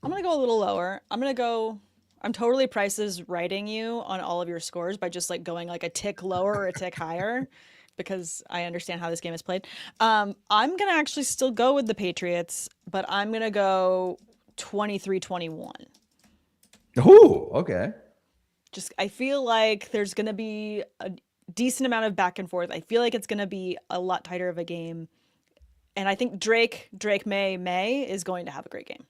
a little lower. I'm totally prices writing you on all of your scores by just like going like a tick lower or a tick higher because I understand how this game is played. I'm going to actually still go with the Patriots, but I'm going to go 23-21. Ooh, okay. Just I feel like there's going to be a decent amount of back and forth. I feel like it's going to be a lot tighter of a game. And I think Drake Maye is going to have a great game.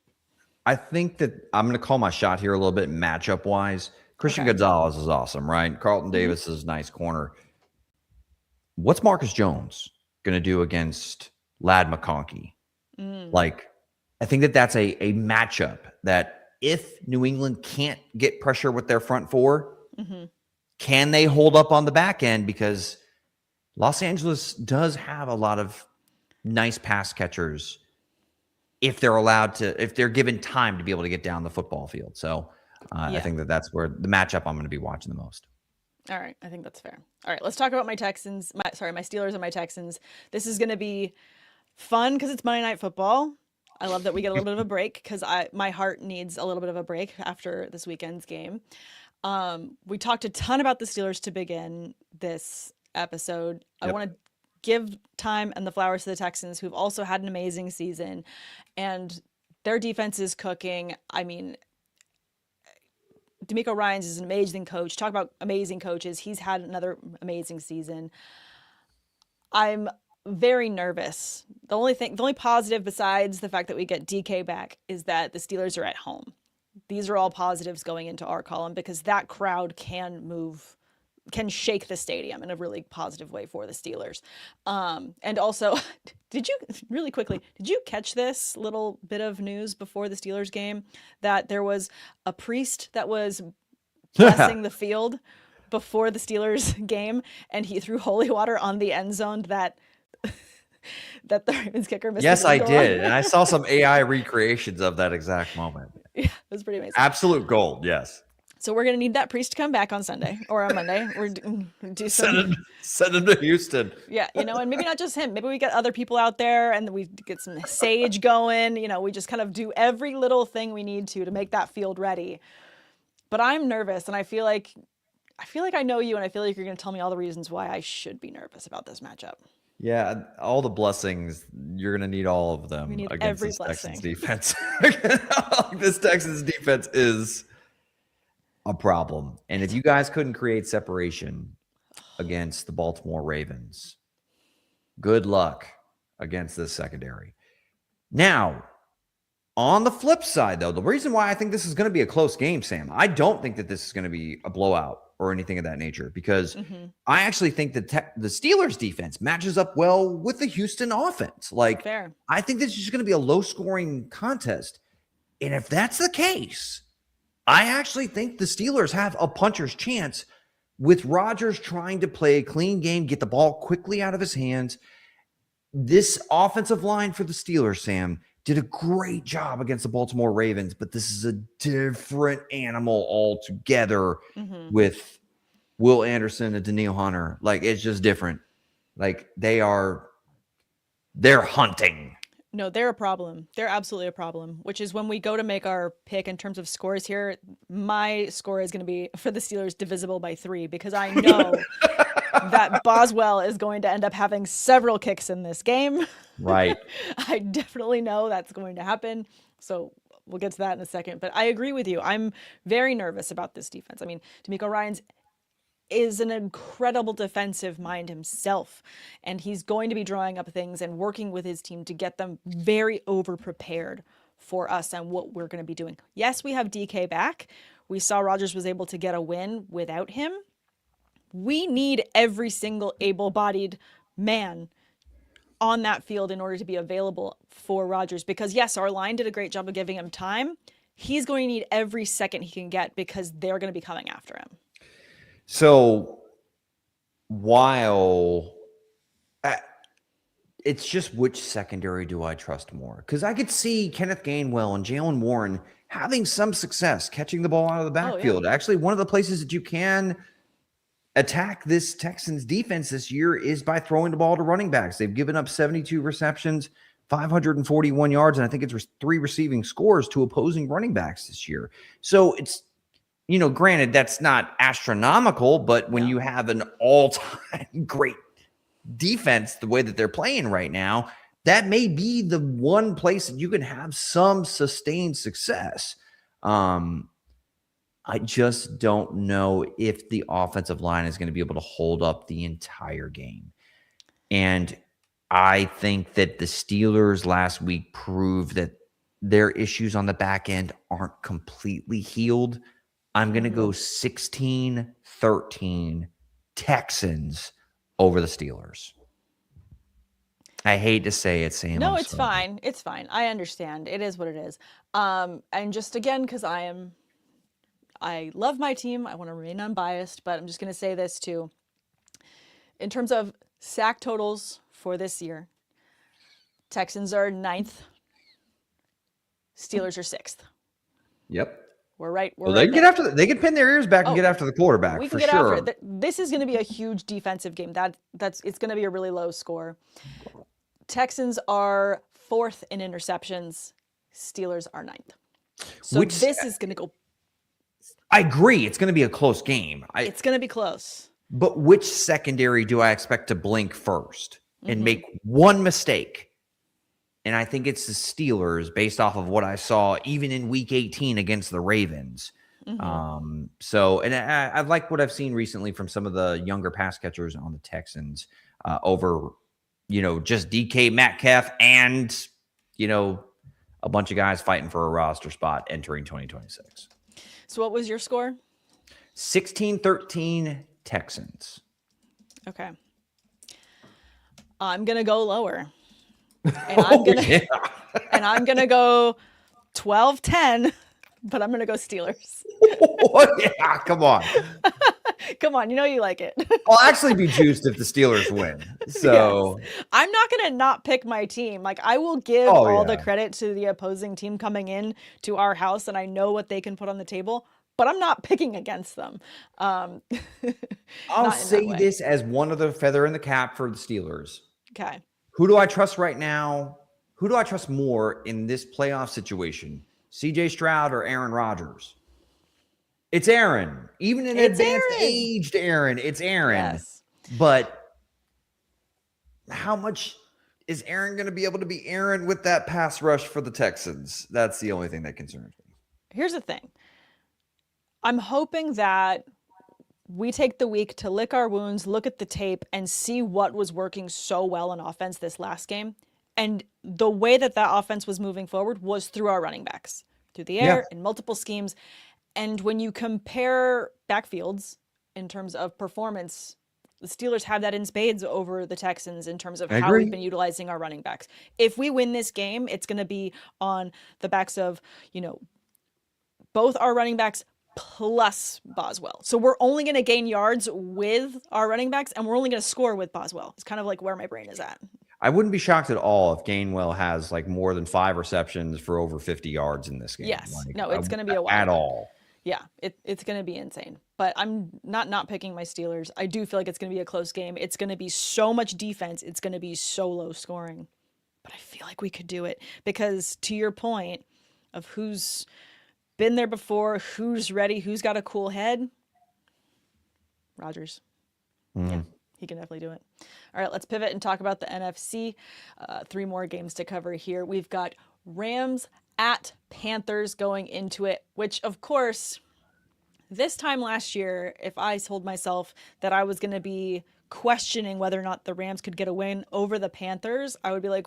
I think that I'm going to call my shot here a little bit matchup wise. Christian Gonzalez is awesome, right? Carlton Davis is a nice corner. What's Marcus Jones going to do against Ladd McConkey? Like, I think that that's a matchup that if New England can't get pressure with their front four, can they hold up on the back end? Because Los Angeles does have a lot of nice pass catchers if they're given time to be able to get down the football field. So I think that that's where the matchup I'm going to be watching the most. All right. I think that's fair. All right. Let's talk about my Steelers and my Texans. This is going to be fun because it's Monday Night Football. I love that we get a little bit of a break because my heart needs a little bit of a break after this weekend's game. We talked a ton about the Steelers to begin this episode. I want to give time and the flowers to the Texans, who've also had an amazing season, and their defense is cooking. I mean, DeMeco Ryans is an amazing coach. Talk about amazing coaches. He's had another amazing season. I'm very nervous. The only positive besides the fact that we get DK back is that the Steelers are at home. These are all positives going into our column because that crowd can shake the stadium in a really positive way for the Steelers. And also, did you catch this little bit of news before the Steelers game that there was a priest that was blessing the field before the Steelers game and he threw holy water on the end zone that the Ravens kicker missed? Yes, I did. And I saw some AI recreations of that exact moment. Yeah, it was pretty amazing. Absolute gold, yes. So we're going to need that priest to come back on Sunday or on Monday. Send him to Houston. Yeah, and maybe not just him. Maybe we get other people out there and we get some sage going. We just kind of do every little thing we need to make that field ready. But I'm nervous, and I feel like I know you, and I feel like you're going to tell me all the reasons why I should be nervous about this matchup. Yeah, all the blessings, you're going to need all of them against this Texans defense. This Texans defense is a problem. And if you guys couldn't create separation against the Baltimore Ravens, good luck against this secondary. Now, on the flip side, though, the reason why I think this is going to be a close game, Sam, I don't think that this is going to be a blowout or anything of that nature because I actually think that the Steelers defense matches up well with the Houston offense. Like, fair. I think this is just going to be a low-scoring contest. And if that's the case, I actually think the Steelers have a puncher's chance with Rodgers trying to play a clean game, get the ball quickly out of his hands. This offensive line for the Steelers, Sam, did a great job against the Baltimore Ravens, but this is a different animal altogether with Will Anderson and Danielle Hunter. Like, it's just different. Like, they're hunting. No, they're a problem. They're absolutely a problem, which is when we go to make our pick in terms of scores here, my score is going to be for the Steelers divisible by 3 because I know that Boswell is going to end up having several kicks in this game. Right. I definitely know that's going to happen. So we'll get to that in a second. But I agree with you. I'm very nervous about this defense. I mean, DeMeco Ryans is an incredible defensive mind himself, and he's going to be drawing up things and working with his team to get them very over-prepared for us and what we're going to be doing. Yes, we have DK back. We saw Rodgers was able to get a win without him. We need every single able-bodied man on that field in order to be available for Rodgers because, yes, our line did a great job of giving him time. He's going to need every second he can get because they're going to be coming after him. So while it's just which secondary do I trust more? Because I could see Kenneth Gainwell and Jalen Warren having some success catching the ball out of the backfield. yeah. Actually, one of the places that you can attack this Texans defense this year is by throwing the ball to running backs. They've given up 72 receptions, 541 yards, and I think it's 3 receiving scores to opposing running backs this year. So it's, granted, that's not astronomical, but when you have an all-time great defense, the way that they're playing right now, that may be the one place that you can have some sustained success. I just don't know if the offensive line is going to be able to hold up the entire game. And I think that the Steelers last week proved that their issues on the back end aren't completely healed. I'm going to go 16-13 Texans over the Steelers. I hate to say it, Sam. No, it's fine. It's fine. I understand. It is what it is. And just again, because I love my team. I want to remain unbiased, but I'm just going to say this too. In terms of sack totals for this year, Texans are 9th. Steelers are 6th. Yep. We're right. They can get after. They can pin their ears back and get after the quarterback. We can get after it. This is going to be a huge defensive game. It's going to be a really low score. Texans are 4th in interceptions. Steelers are 9th. So this is going to go. I agree. It's going to be a close game. It's going to be close. But which secondary do I expect to blink first and make one mistake? And I think it's the Steelers based off of what I saw even in week 18 against the Ravens. I like what I've seen recently from some of the younger pass catchers on the Texans over, just DK Metcalf and, a bunch of guys fighting for a roster spot entering 2026. So what was your score? 16-13 Texans. Okay. I'm going to go lower. And I'm going to go 12-10, but I'm going to go Steelers. Yeah, come on. Come on, you like it. I'll actually be juiced if the Steelers win. So yes. I'm not going to not pick my team. Like, I will give all the credit to the opposing team coming in to our house, and I know what they can put on the table, but I'm not picking against them. I'll say this as one other feather in the cap for the Steelers. Okay. Who do I trust right now? Who do I trust more in this playoff situation? CJ Stroud or Aaron Rodgers? It's Aaron. Even in advanced aged Aaron, it's Aaron. Yes. But how much is Aaron going to be able to be Aaron with that pass rush for the Texans? That's the only thing that concerns me. Here's the thing. I'm hoping that we take the week to lick our wounds, look at the tape, and see what was working so well on offense this last game. And the way that offense was moving forward was through our running backs, through the air, in multiple schemes. And when you compare backfields in terms of performance, the Steelers have that in spades over the Texans in terms of how we've been utilizing our running backs. If we win this game, it's going to be on the backs of, both our running backs plus Boswell. So we're only going to gain yards with our running backs, and we're only going to score with Boswell. It's kind of like where my brain is at. I wouldn't be shocked at all if Gainwell has more than 5 receptions for over 50 yards in this game. Yes. No, it's going to be a wild at all. Yeah, it's going to be insane. But I'm not picking my Steelers. I do feel like it's going to be a close game. It's going to be so much defense. It's going to be so low scoring. But I feel like we could do it because, to your point of who's been there before, who's ready, who's got a cool head, Rodgers. Yeah, he can definitely do it. All right, let's pivot and talk about the NFC. 3 more games to cover here. We've got Rams at Panthers going into it, which, of course, this time last year, if I told myself that I was going to be questioning whether or not the Rams could get a win over the Panthers, I would be like,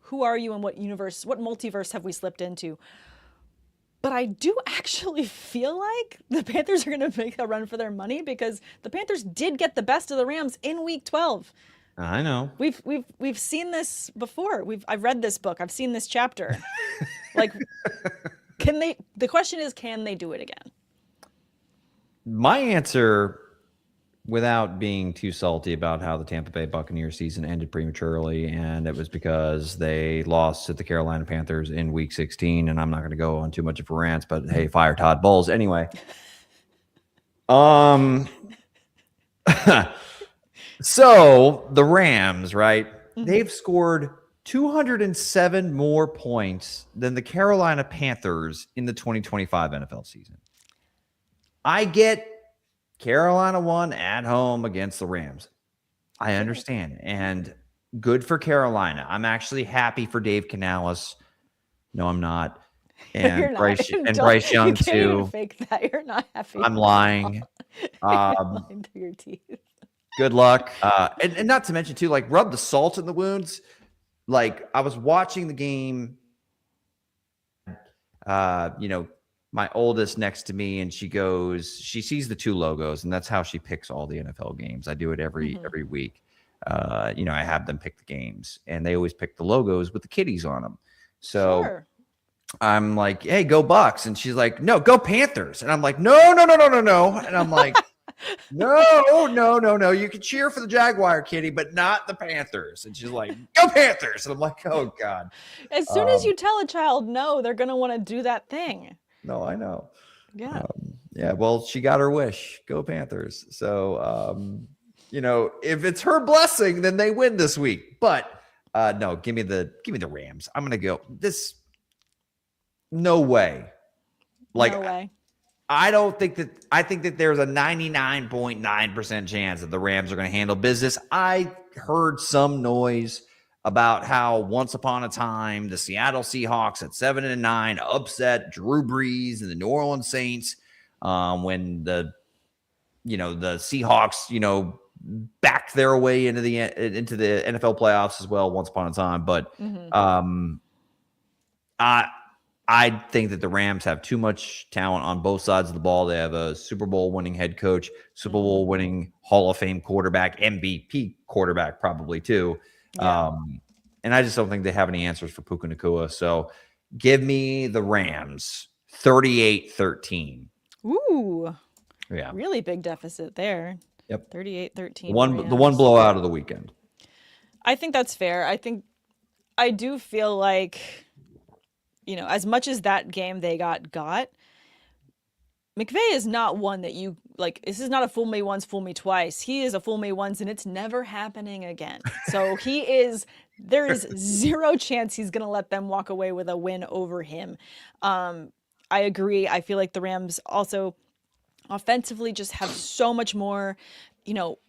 who are you and what multiverse have we slipped into? But I do actually feel like the Panthers are going to make a run for their money because the Panthers did get the best of the Rams in Week 12. I know. We've seen this before. I've read this book. I've seen this chapter. The question is, can they do it again? My answer without being too salty about how the Tampa Bay Buccaneers season ended prematurely, and it was because they lost to the Carolina Panthers in Week 16. And I'm not going to go on too much of a rant, but hey, fire Todd Bowles anyway. So the Rams, right? They've scored 207 more points than the Carolina Panthers in the 2025 NFL season. I get Carolina won at home against the Rams. I understand. And good for Carolina. I'm actually happy for Dave Canales. No, I'm not. And You're not. Bryce Young you can't too. Even fake that. You're not happy. I'm lying. You're lying to your teeth. Good luck. And not to mention too, like, rub the salt in the wounds. Like, I was watching the game, my oldest next to me, and she sees the two logos, and that's how she picks all the NFL games. I do it every week. I have them pick the games, and they always pick the logos with the kitties on them. So sure. I'm like, hey, go Bucks. And she's like, no, go Panthers. And I'm like, no. And I'm like, no. You can cheer for the Jaguar, kitty, but not the Panthers. And she's like, go Panthers. And I'm like, oh, God. As soon as you tell a child no, they're going to want to do that thing. No, I know. Yeah. Well, she got her wish. Go Panthers. So, if it's her blessing, then they win this week. But no, give me the Rams. I'm going to go no way. Like, no way. I think that there's a 99.9% chance that the Rams are going to handle business. I heard some noise about how once upon a time the Seattle Seahawks at 7-9 upset Drew Brees and the New Orleans Saints when the Seahawks backed their way into the NFL playoffs as well once upon a time. But I think that the Rams have too much talent on both sides of the ball. They have a Super Bowl winning head coach, Super Bowl winning Hall of Fame quarterback, MVP quarterback probably too. Yeah. And I just don't think they have any answers for Puka Nacua. So give me the Rams 38-13. Ooh. Yeah. Really big deficit there. Yep. 38-13. The one blowout of the weekend. I think that's fair. I do feel like, as much as that game they got, McVay is not one that you like. This is not a fool me once, fool me twice. He is a fool me once, and it's never happening again. So there is zero chance he's going to let them walk away with a win over him. I agree. I feel like the Rams also offensively just have so much more,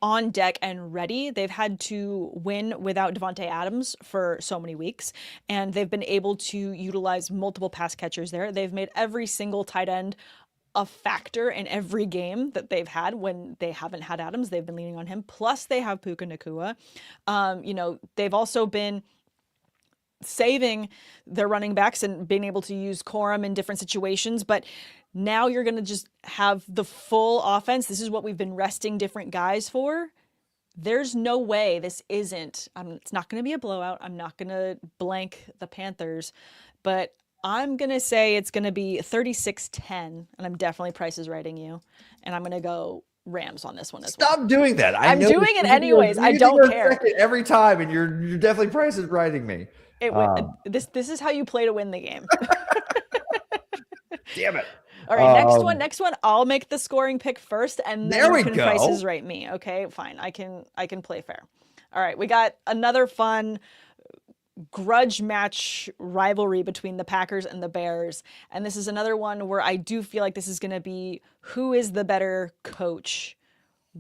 on deck and ready. They've had to win without Devontae Adams for so many weeks, and they've been able to utilize multiple pass catchers there. They've made every single tight end a factor in every game that they've had. When they haven't had Adams, they've been leaning on him. Plus, they have Puka Nacua. They've also been saving their running backs and being able to use Corum in different situations. But now you're going to just have the full offense. This is what we've been resting different guys for. There's no way this isn't. It's not going to be a blowout. I'm not going to blank the Panthers, but I'm going to say it's going to be 36-10, and I'm definitely Price is Righting you, and I'm going to go Rams on this one as well. Stop doing that. I'm doing it anyways. I don't care. Every time, and you're definitely Price is Righting me. This is how you play to win the game. Damn it. All right, next one. I'll make the scoring pick first, and then you can Price is Right me. Okay, fine. I can play fair. All right, we got another fun grudge match rivalry between the Packers and the Bears, and this is another one where I do feel like this is going to be who is the better coach,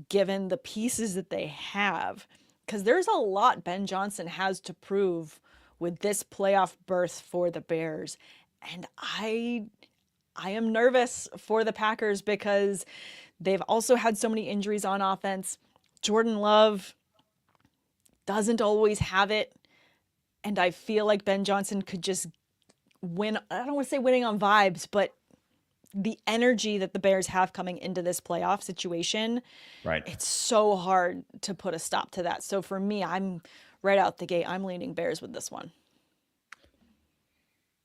given the pieces that they have, because there's a lot Ben Johnson has to prove with this playoff berth for the Bears, and I am nervous for the Packers because they've also had so many injuries on offense. Jordan Love doesn't always have it. And I feel like Ben Johnson could just win. I don't want to say winning on vibes, but the energy that the Bears have coming into this playoff situation, right? It's so hard to put a stop to that. So for me, I'm right out the gate. I'm leaning Bears with this one.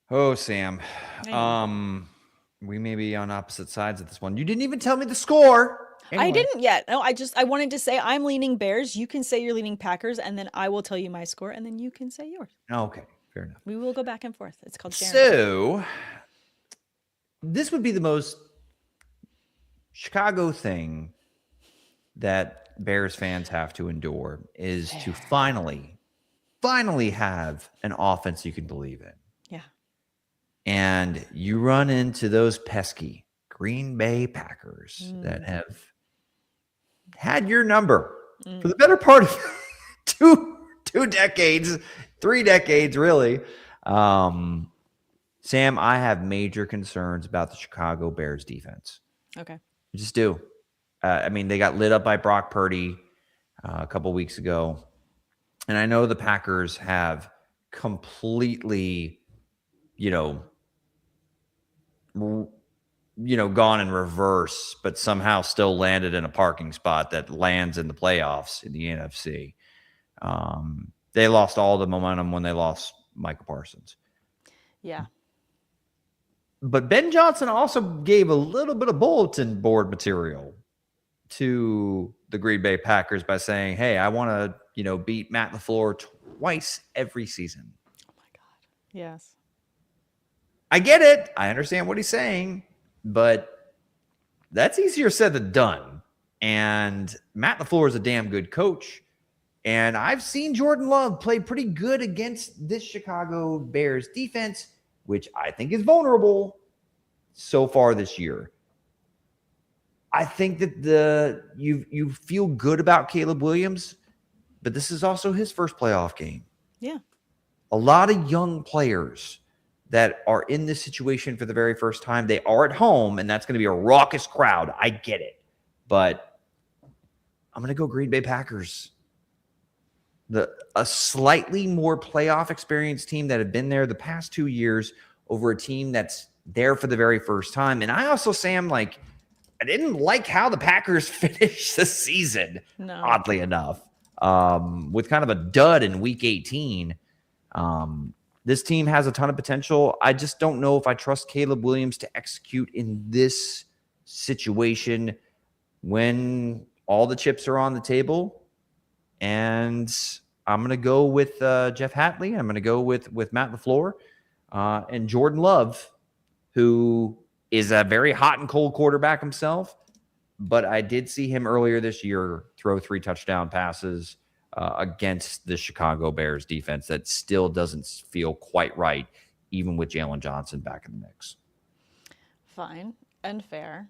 Oh, Sam. We may be on opposite sides of this one. You didn't even tell me the score. I Anyway. didn't yet. No, I wanted to say I'm leaning Bears. You can say you're leaning Packers, and then I will tell you my score, and then you can say yours. Okay, fair enough. We will go back and forth. It's called sharing. So this would be the most Chicago thing that Bears fans have to endure is to finally have an offense you can believe in. Yeah. And you run into those pesky Green Bay Packers that have had your number for the better part of two decades, 3 decades, really. Sam, I have major concerns about the Chicago Bears defense. Okay. I just do. I mean, they got lit up by Brock Purdy a couple weeks ago. And I know the Packers have completely, gone in reverse, but somehow still landed in a parking spot that lands in the playoffs in the NFC. They lost all the momentum when they lost Michael Parsons. Yeah. But Ben Johnson also gave a little bit of bulletin board material to the Green Bay Packers by saying, hey, I want to, beat Matt LaFleur twice every season. Oh my God. Yes. I get it. I understand what he's saying, but that's easier said than done. And Matt LaFleur is a damn good coach. And I've seen Jordan Love play pretty good against this Chicago Bears defense, which I think is vulnerable so far this year. I think that you feel good about Caleb Williams, but this is also his first playoff game. Yeah. A lot of young players that are in this situation for the very first time. They are at home, and that's going to be a raucous crowd. I get it. But I'm going to go Green Bay Packers. A slightly more playoff experienced team that have been there the past 2 years over a team that's there for the very first time. And I also, Sam, I didn't like how the Packers finished the season, oddly enough, with kind of a dud in week 18. This team has a ton of potential. I just don't know if I trust Caleb Williams to execute in this situation when all the chips are on the table. And I'm going to go with Jeff Hatley. I'm going to go with Matt LaFleur and Jordan Love, who is a very hot and cold quarterback himself. But I did see him earlier this year throw 3 touchdown passes against the Chicago Bears defense that still doesn't feel quite right, even with Jalen Johnson back in the mix. Fine and fair.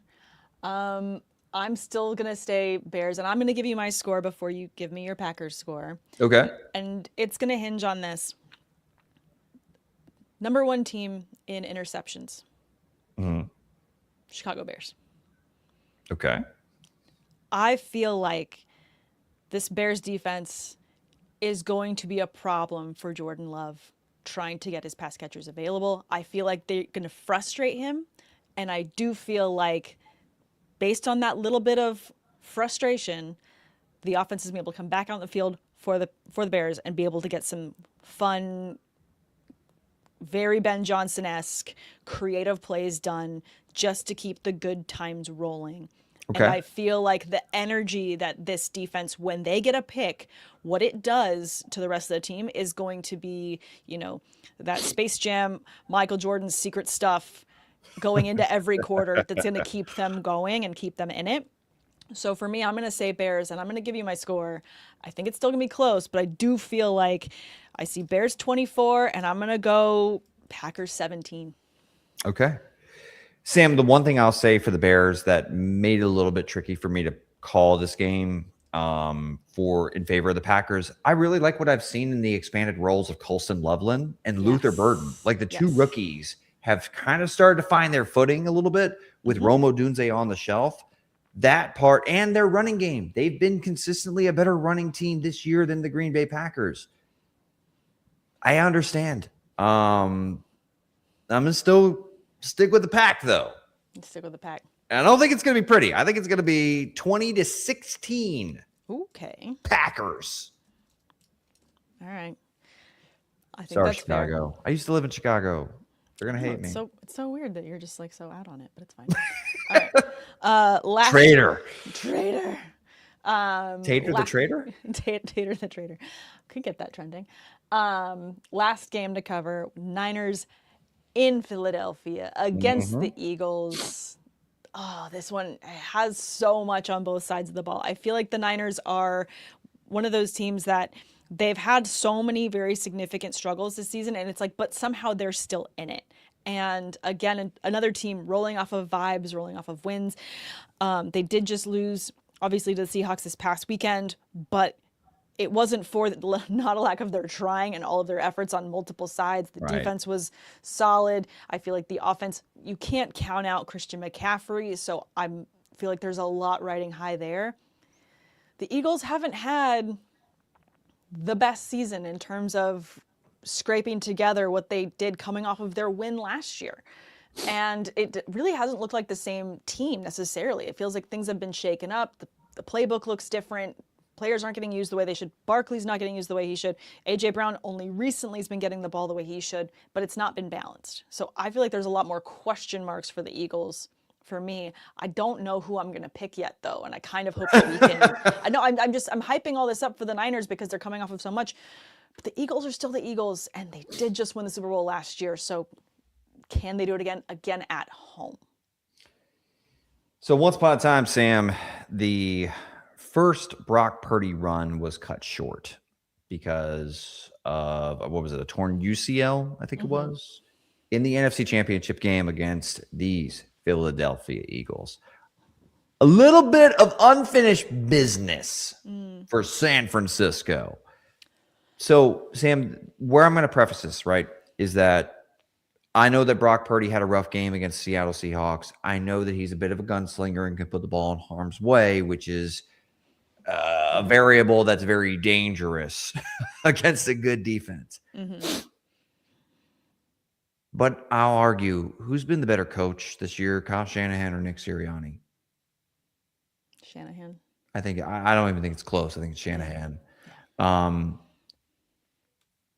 I'm still going to stay Bears, and I'm going to give you my score before you give me your Packers score. Okay. And it's going to hinge on this. Number 1 team in interceptions. Mm-hmm. Chicago Bears. Okay. I feel like this Bears defense is going to be a problem for Jordan Love trying to get his pass catchers available. I feel like they're going to frustrate him, and I do feel like based on that little bit of frustration, the offense is going to be able to come back out on the field for the Bears and be able to get some fun, very Ben Johnson-esque creative plays done just to keep the good times rolling. Okay. And I feel like the energy that this defense, when they get a pick, what it does to the rest of the team is going to be, that Space Jam, Michael Jordan's secret stuff going into every quarter that's going to keep them going and keep them in it. So for me, I'm going to say Bears, and I'm going to give you my score. I think it's still going to be close, but I do feel like I see Bears 24, and I'm going to go Packers 17. Okay. Sam, the one thing I'll say for the Bears that made it a little bit tricky for me to call this game in favor of the Packers, I really like what I've seen in the expanded roles of Colson Loveland and Luther Burden. Like the two rookies have kind of started to find their footing a little bit with Rome Odunze on the shelf. That part and their running game. They've been consistently a better running team this year than the Green Bay Packers. I understand. I'm going to still stick with the pack, though. Stick with the pack. And I don't think it's going to be pretty. I think it's going to be 20-16. Okay. Packers. All right. I think Sorry, that's Chicago. fair. I used to live in Chicago. They're going to hate me. It's so weird that you're just so out on it, but it's fine. All Traitor. Traitor. Tater the traitor? Tater the traitor. Could get that trending. Last game to cover, Niners in Philadelphia against the Eagles. Oh, this one has so much on both sides of the ball. I feel like the Niners are one of those teams that they've had so many very significant struggles this season, and it's like, but somehow they're still in it. And again, another team rolling off of vibes, rolling off of wins. They did just lose, obviously, to the Seahawks this past weekend, but it wasn't for not a lack of their trying and all of their efforts on multiple sides. The defense was solid. I feel like the offense, you can't count out Christian McCaffrey, so I feel like there's a lot riding high there. The Eagles haven't had the best season in terms of scraping together what they did coming off of their win last year. And it really hasn't looked like the same team necessarily. It feels like things have been shaken up. The playbook looks different. Players aren't getting used the way they should. Barkley's not getting used the way he should. A.J. Brown only recently has been getting the ball the way he should, but it's not been balanced. So I feel like there's a lot more question marks for the Eagles for me. I don't know who I'm going to pick yet, though, and I kind of hope that we can. I know I'm hyping all this up for the Niners because they're coming off of so much, but the Eagles are still the Eagles, and they did just win the Super Bowl last year. So can they do it again at home? So once upon a time, Sam, the first Brock Purdy run was cut short because of, what was it, a torn UCL, I think it was, in the NFC Championship game against these Philadelphia Eagles. A little bit of unfinished business for San Francisco. So, Sam, where I'm going to preface this, right, is that I know that Brock Purdy had a rough game against Seattle Seahawks. I know that he's a bit of a gunslinger and can put the ball in harm's way, which is a variable that's very dangerous against a good defense. But I'll argue, who's been the better coach this year, Kyle Shanahan or Nick Sirianni? Shanahan. I don't even think it's close. I think it's Shanahan.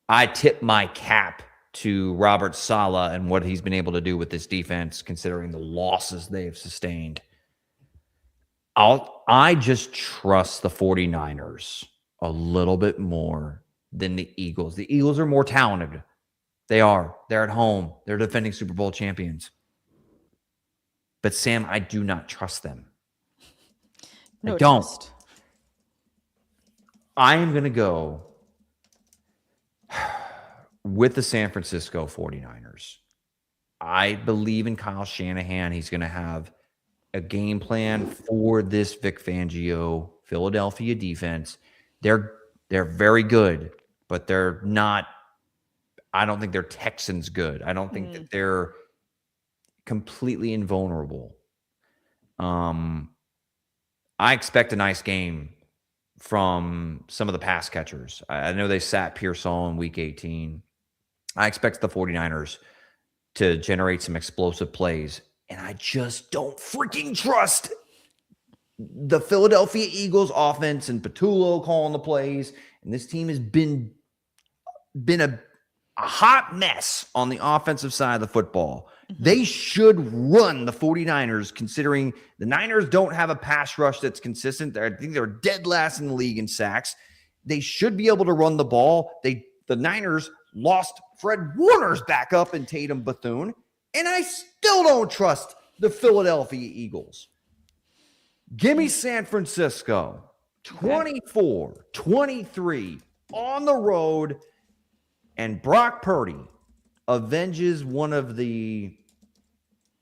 I tip my cap to Robert Saleh and what he's been able to do with this defense, considering the losses they have sustained. I just trust the 49ers a little bit more than the Eagles. The Eagles are more talented. They are. They're at home. They're defending Super Bowl champions. But, Sam, I do not trust them. No I don't. trust. I am going to go with the San Francisco 49ers. I believe in Kyle Shanahan. He's going to have a game plan for this Vic Fangio Philadelphia defense. They're very good, but they're not. I don't think they're Texans good. I don't think that they're completely invulnerable. I expect a nice game from some of the pass catchers. I know they sat Pearsall in week 18. I expect the 49ers to generate some explosive plays. And I just don't freaking trust the Philadelphia Eagles offense and Patullo calling the plays. And this team has been a hot mess on the offensive side of the football. They should run the 49ers, considering the Niners don't have a pass rush that's consistent. I think they're dead last in the league in sacks. They should be able to run the ball. The Niners lost Fred Warner's backup in Tatum Bethune. And I still don't trust the Philadelphia Eagles. Give me San Francisco, 24-23 on the road, and Brock Purdy avenges one of the,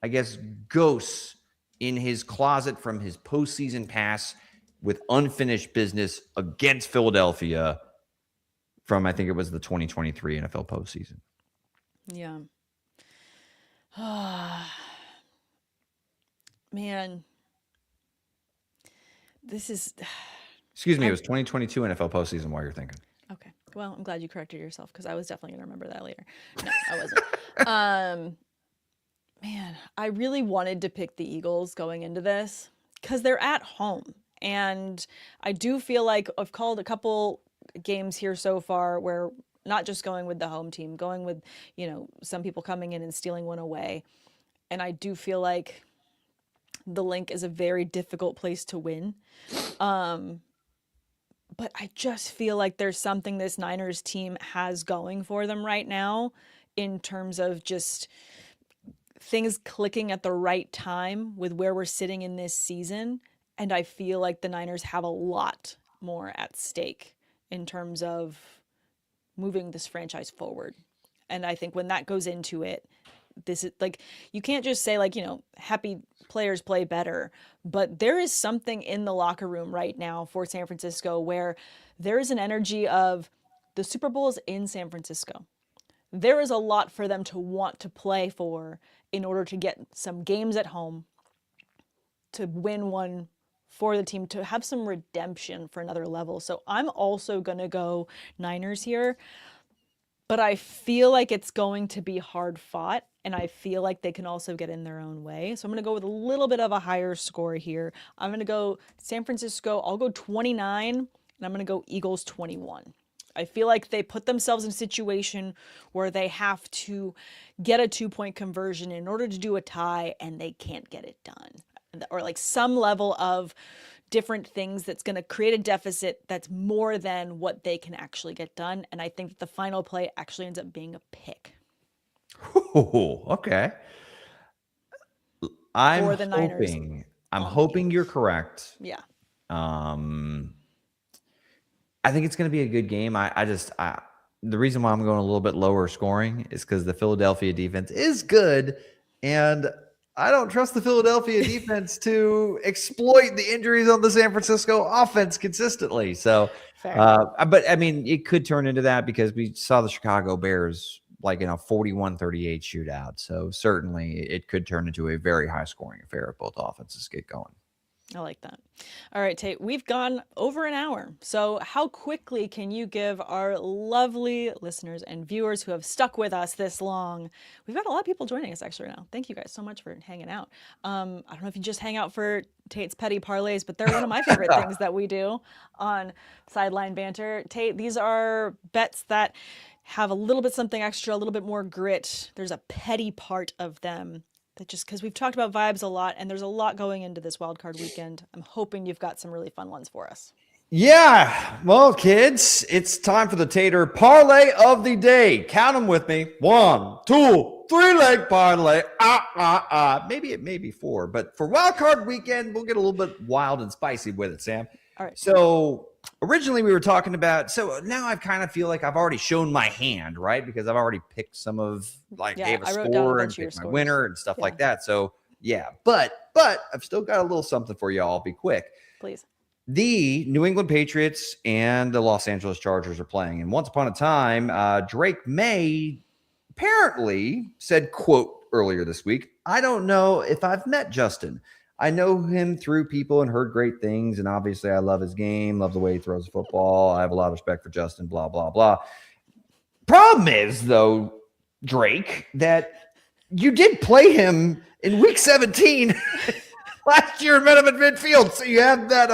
I guess, ghosts in his closet from his postseason pass with unfinished business against Philadelphia from, I think it was the 2023 NFL postseason. Yeah. Man, this is. Excuse me, it was 2022 NFL postseason while you're thinking. Okay. Well, I'm glad you corrected yourself because I was definitely going to remember that later. No, I wasn't. Man, I really wanted to pick the Eagles going into this because they're at home. And I do feel like I've called a couple games here so far where not just going with the home team, going with, some people coming in and stealing one away. And I do feel like The Link is a very difficult place to win. But I just feel like there's something this Niners team has going for them right now in terms of just things clicking at the right time with where we're sitting in this season. And I feel like the Niners have a lot more at stake in terms of moving this franchise forward. And I think when that goes into it, this is like, you can't just say, like, happy players play better, but there is something in the locker room right now for San Francisco where there is an energy of the Super Bowl is in San Francisco. There is a lot for them to want to play for in order to get some games at home, to win one for the team, to have some redemption for another level. So I'm also going to go Niners here, but I feel like it's going to be hard fought, and I feel like they can also get in their own way. So I'm going to go with a little bit of a higher score here. I'm going to go San Francisco. I'll go 29, and I'm going to go Eagles 21. I feel like they put themselves in a situation where they have to get a 2-point conversion in order to do a tie, and they can't get it done. Or like some level of different things that's going to create a deficit that's more than what they can actually get done. And I think that the final play actually ends up being a pick. Ooh, okay. I'm For the Niners hoping you're correct. Yeah. I think it's going to be a good game. The reason why I'm going a little bit lower scoring is because the Philadelphia defense is good, and I don't trust the Philadelphia defense to exploit the injuries on the San Francisco offense consistently. So, but I mean, it could turn into that because we saw the Chicago Bears like in a 41-38 shootout. So certainly it could turn into a very high scoring affair if both offenses get going. I like that. All right, Tate, we've gone over an hour. So how quickly can you give our lovely listeners and viewers who have stuck with us this long? We've got a lot of people joining us actually now. Thank you guys so much for hanging out. I don't know if you just hang out for Tate's petty parlays, but they're one of my favorite things that we do on Sideline Banter. Tate, these are bets that have a little bit something extra, a little bit more grit. There's a petty part of them. That just because we've talked about vibes a lot and there's a lot going into this wildcard weekend, I'm hoping you've got some really fun ones for us. Yeah. Well, kids, it's time for the Tater Parlay of the Day. Count them with me. 1, 2, 3-leg parlay. Maybe it may be 4, but for wildcard weekend, we'll get a little bit wild and spicy with it, Sam. All right. So originally we were talking about, so now I kind of feel like I've already shown my hand, right? Because I've already picked some of, like, gave a score and picked my winner and stuff like that. So yeah, but I've still got a little something for you all. I'll be quick. Please. The New England Patriots and the Los Angeles Chargers are playing. And once upon a time, Drake Maye apparently said, quote, earlier this week, "I don't know if I've met Justin. I know him through people and heard great things. And obviously I love his game, love the way he throws the football. I have a lot of respect for Justin, blah, blah, blah." Problem is, though, Drake, that you did play him in week 17 last year and met him at midfield. So you have that.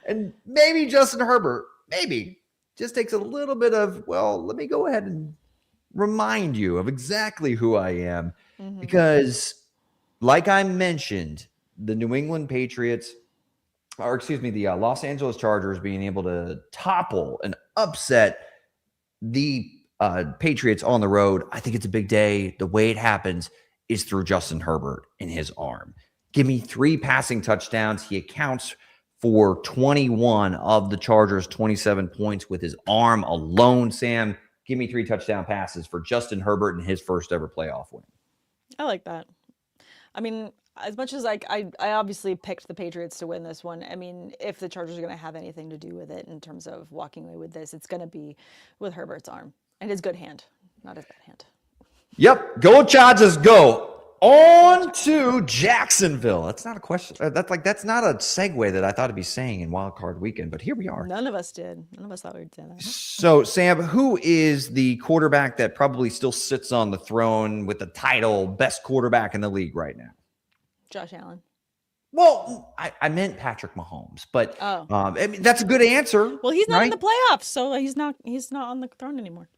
And maybe Justin Herbert, maybe just takes a little bit of, well, let me go ahead and remind you of exactly who I am. Mm-hmm. Because like I mentioned, the New England Patriots, the Los Angeles Chargers being able to topple and upset the Patriots on the road, I think it's a big day. The way it happens is through Justin Herbert and his arm. Give me 3 passing touchdowns. He accounts for 21 of the Chargers' 27 points with his arm alone. Sam, give me 3 touchdown passes for Justin Herbert and his first ever playoff win. I like that. I mean, as much as I obviously picked the Patriots to win this one, I mean, if the Chargers are going to have anything to do with it in terms of walking away with this, it's going to be with Herbert's arm and his good hand, not his bad hand. Yep. Go Chargers, go. On to Jacksonville. That's not a question. That's not a segue that I thought I'd be saying in Wild Card Weekend, but here we are. None of us did. None of us thought we'd say that. So, Sam, who is the quarterback that probably still sits on the throne with the title best quarterback in the league right now? Josh Allen. Well, I meant Patrick Mahomes, but I mean, that's a good answer. Well, he's not in the playoffs, so he's not on the throne anymore.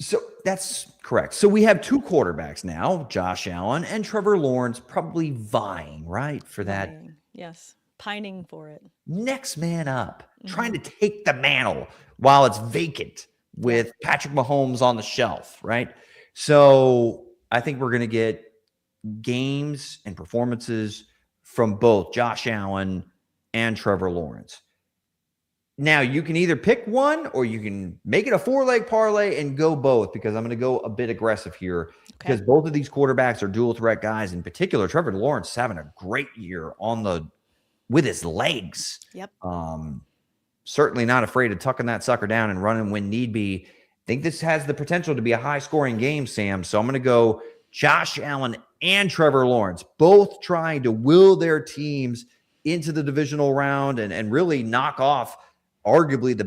So that's correct. So we have 2 quarterbacks now, Josh Allen and Trevor Lawrence, probably vying, right, for that Yes. Pining for it. Next man up, trying to take the mantle while it's vacant with Patrick Mahomes on the shelf, right? So I think we're going to get games and performances from both Josh Allen and Trevor Lawrence. Now, you can either pick one or you can make it a 4-leg parlay and go both, because I'm going to go a bit aggressive here because both of these quarterbacks are dual threat guys. In particular, Trevor Lawrence is having a great year with his legs. Yep. Certainly not afraid of tucking that sucker down and running when need be. I think this has the potential to be a high-scoring game, Sam. So I'm going to go Josh Allen and Trevor Lawrence, both trying to will their teams into the divisional round and really knock off arguably the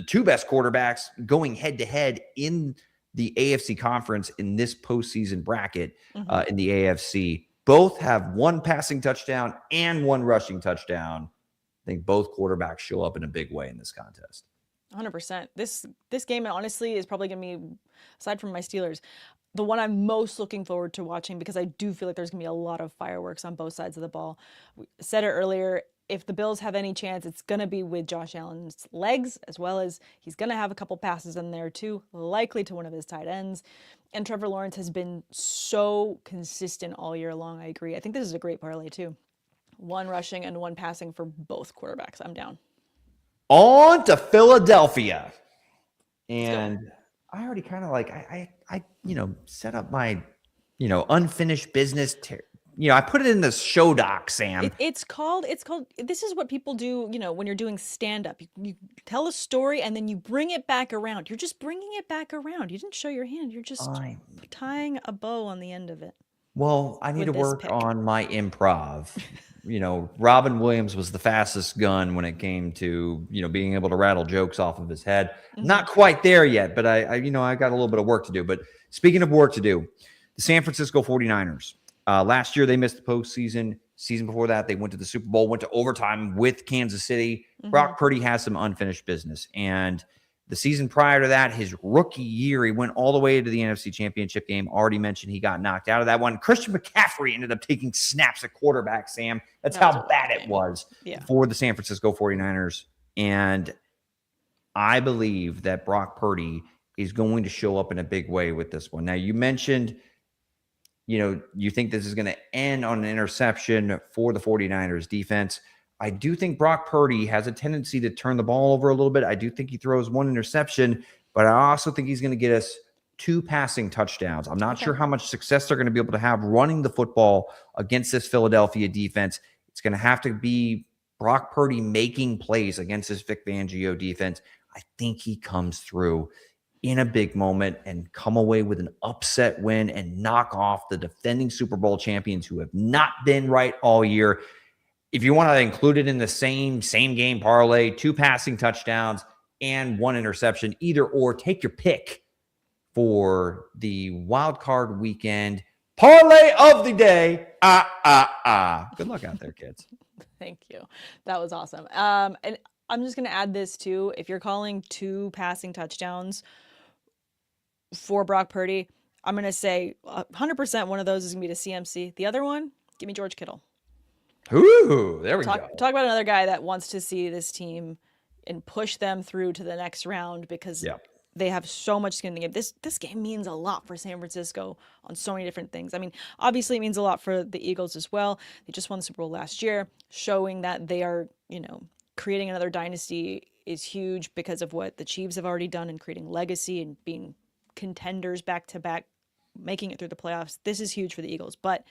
two best quarterbacks going head-to-head in the AFC conference in this postseason bracket in the AFC. Both have one passing touchdown and one rushing touchdown. I think both quarterbacks show up in a big way in this contest. 100%. This game, honestly, is probably going to be, aside from my Steelers, the one I'm most looking forward to watching, because I do feel like there's going to be a lot of fireworks on both sides of the ball. We said it earlier, if the Bills have any chance, it's going to be with Josh Allen's legs, as well as he's going to have a couple passes in there too, likely to one of his tight ends. And Trevor Lawrence has been so consistent all year long. I agree. I think this is a great parlay too. One rushing and one passing for both quarterbacks. I'm down. On to Philadelphia. And I already kind of I set up my, unfinished business. I put it in the show doc, Sam. It's called, this is what people do, when you're doing stand-up. You tell a story and then you bring it back around. You're just bringing it back around. You didn't show your hand. You're just tying a bow on the end of it. Well, I need to work on my improv. Robin Williams was the fastest gun when it came to, being able to rattle jokes off of his head. Not quite there yet, but I got a little bit of work to do. But speaking of work to do, the San Francisco 49ers, last year they missed the postseason. Season before that, they went to the Super Bowl, went to overtime with Kansas City. Brock Purdy has some unfinished business. And the season prior to that, his rookie year, he went all the way to the NFC Championship game. Already mentioned he got knocked out of that one. Christian McCaffrey ended up taking snaps at quarterback, Sam. That's how bad it was for the San Francisco 49ers. And I believe that Brock Purdy is going to show up in a big way with this one. Now, you mentioned, you think this is going to end on an interception for the 49ers defense. I do think Brock Purdy has a tendency to turn the ball over a little bit. I do think he throws one interception, but I also think he's going to get us 2 passing touchdowns. I'm not sure how much success they're going to be able to have running the football against this Philadelphia defense. It's going to have to be Brock Purdy making plays against this Vic Fangio defense. I think he comes through in a big moment and come away with an upset win and knock off the defending Super Bowl champions who have not been right all year. If you want to include it in the same game parlay, 2 passing touchdowns and 1 interception, either or, take your pick for the wild card weekend parlay of the day. Good luck out there, kids. Thank you. That was awesome. And I'm just going to add this too. If you're calling 2 passing touchdowns for Brock Purdy, I'm going to say 100% one of those is going to be to CMC. The other one, give me George Kittle. Ooh, there we go. Talk about another guy that wants to see this team and push them through to the next round, because they have so much skin in the game. This game means a lot for San Francisco on so many different things. I mean, obviously it means a lot for the Eagles as well. They just won the Super Bowl last year, showing that they are, creating another dynasty is huge because of what the Chiefs have already done in creating legacy and being contenders back to back, making it through the playoffs. This is huge for the Eagles, but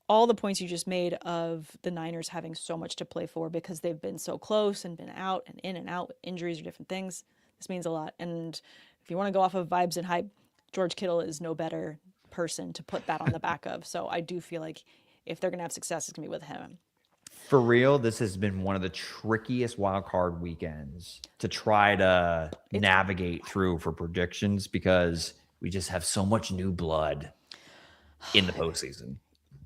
all the points you just made of the Niners having so much to play for because they've been so close and been out and in and out, injuries or different things, this means a lot. And if you want to go off of vibes and hype, George Kittle is no better person to put that on the back of. So I do feel like if they're going to have success, it's going to be with him. For real, this has been one of the trickiest wild card weekends to try to navigate through for predictions, because we just have so much new blood in the postseason.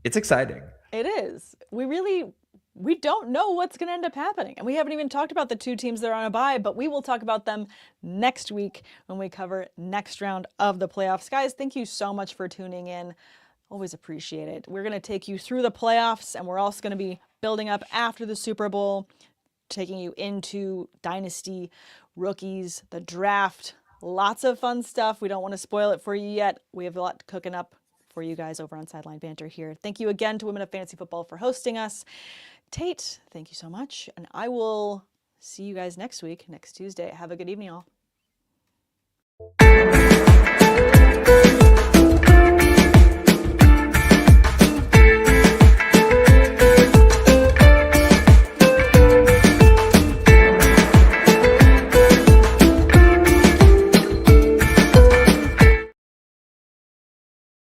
It's exciting. It is. We don't know what's going to end up happening. And we haven't even talked about the 2 teams that are on a bye, but we will talk about them next week when we cover next round of the playoffs. Guys, thank you so much for tuning in. Always appreciate it. We're going to take you through the playoffs, and we're also going to be building up after the Super Bowl, taking you into Dynasty, rookies, the draft. Lots of fun stuff. We don't want to spoil it for you yet. We have a lot cooking up for you guys over on Sideline Banter here. Thank you again to Women of Fantasy Football for hosting us. Tate, thank you so much. And I will see you guys next week, next Tuesday. Have a good evening, all.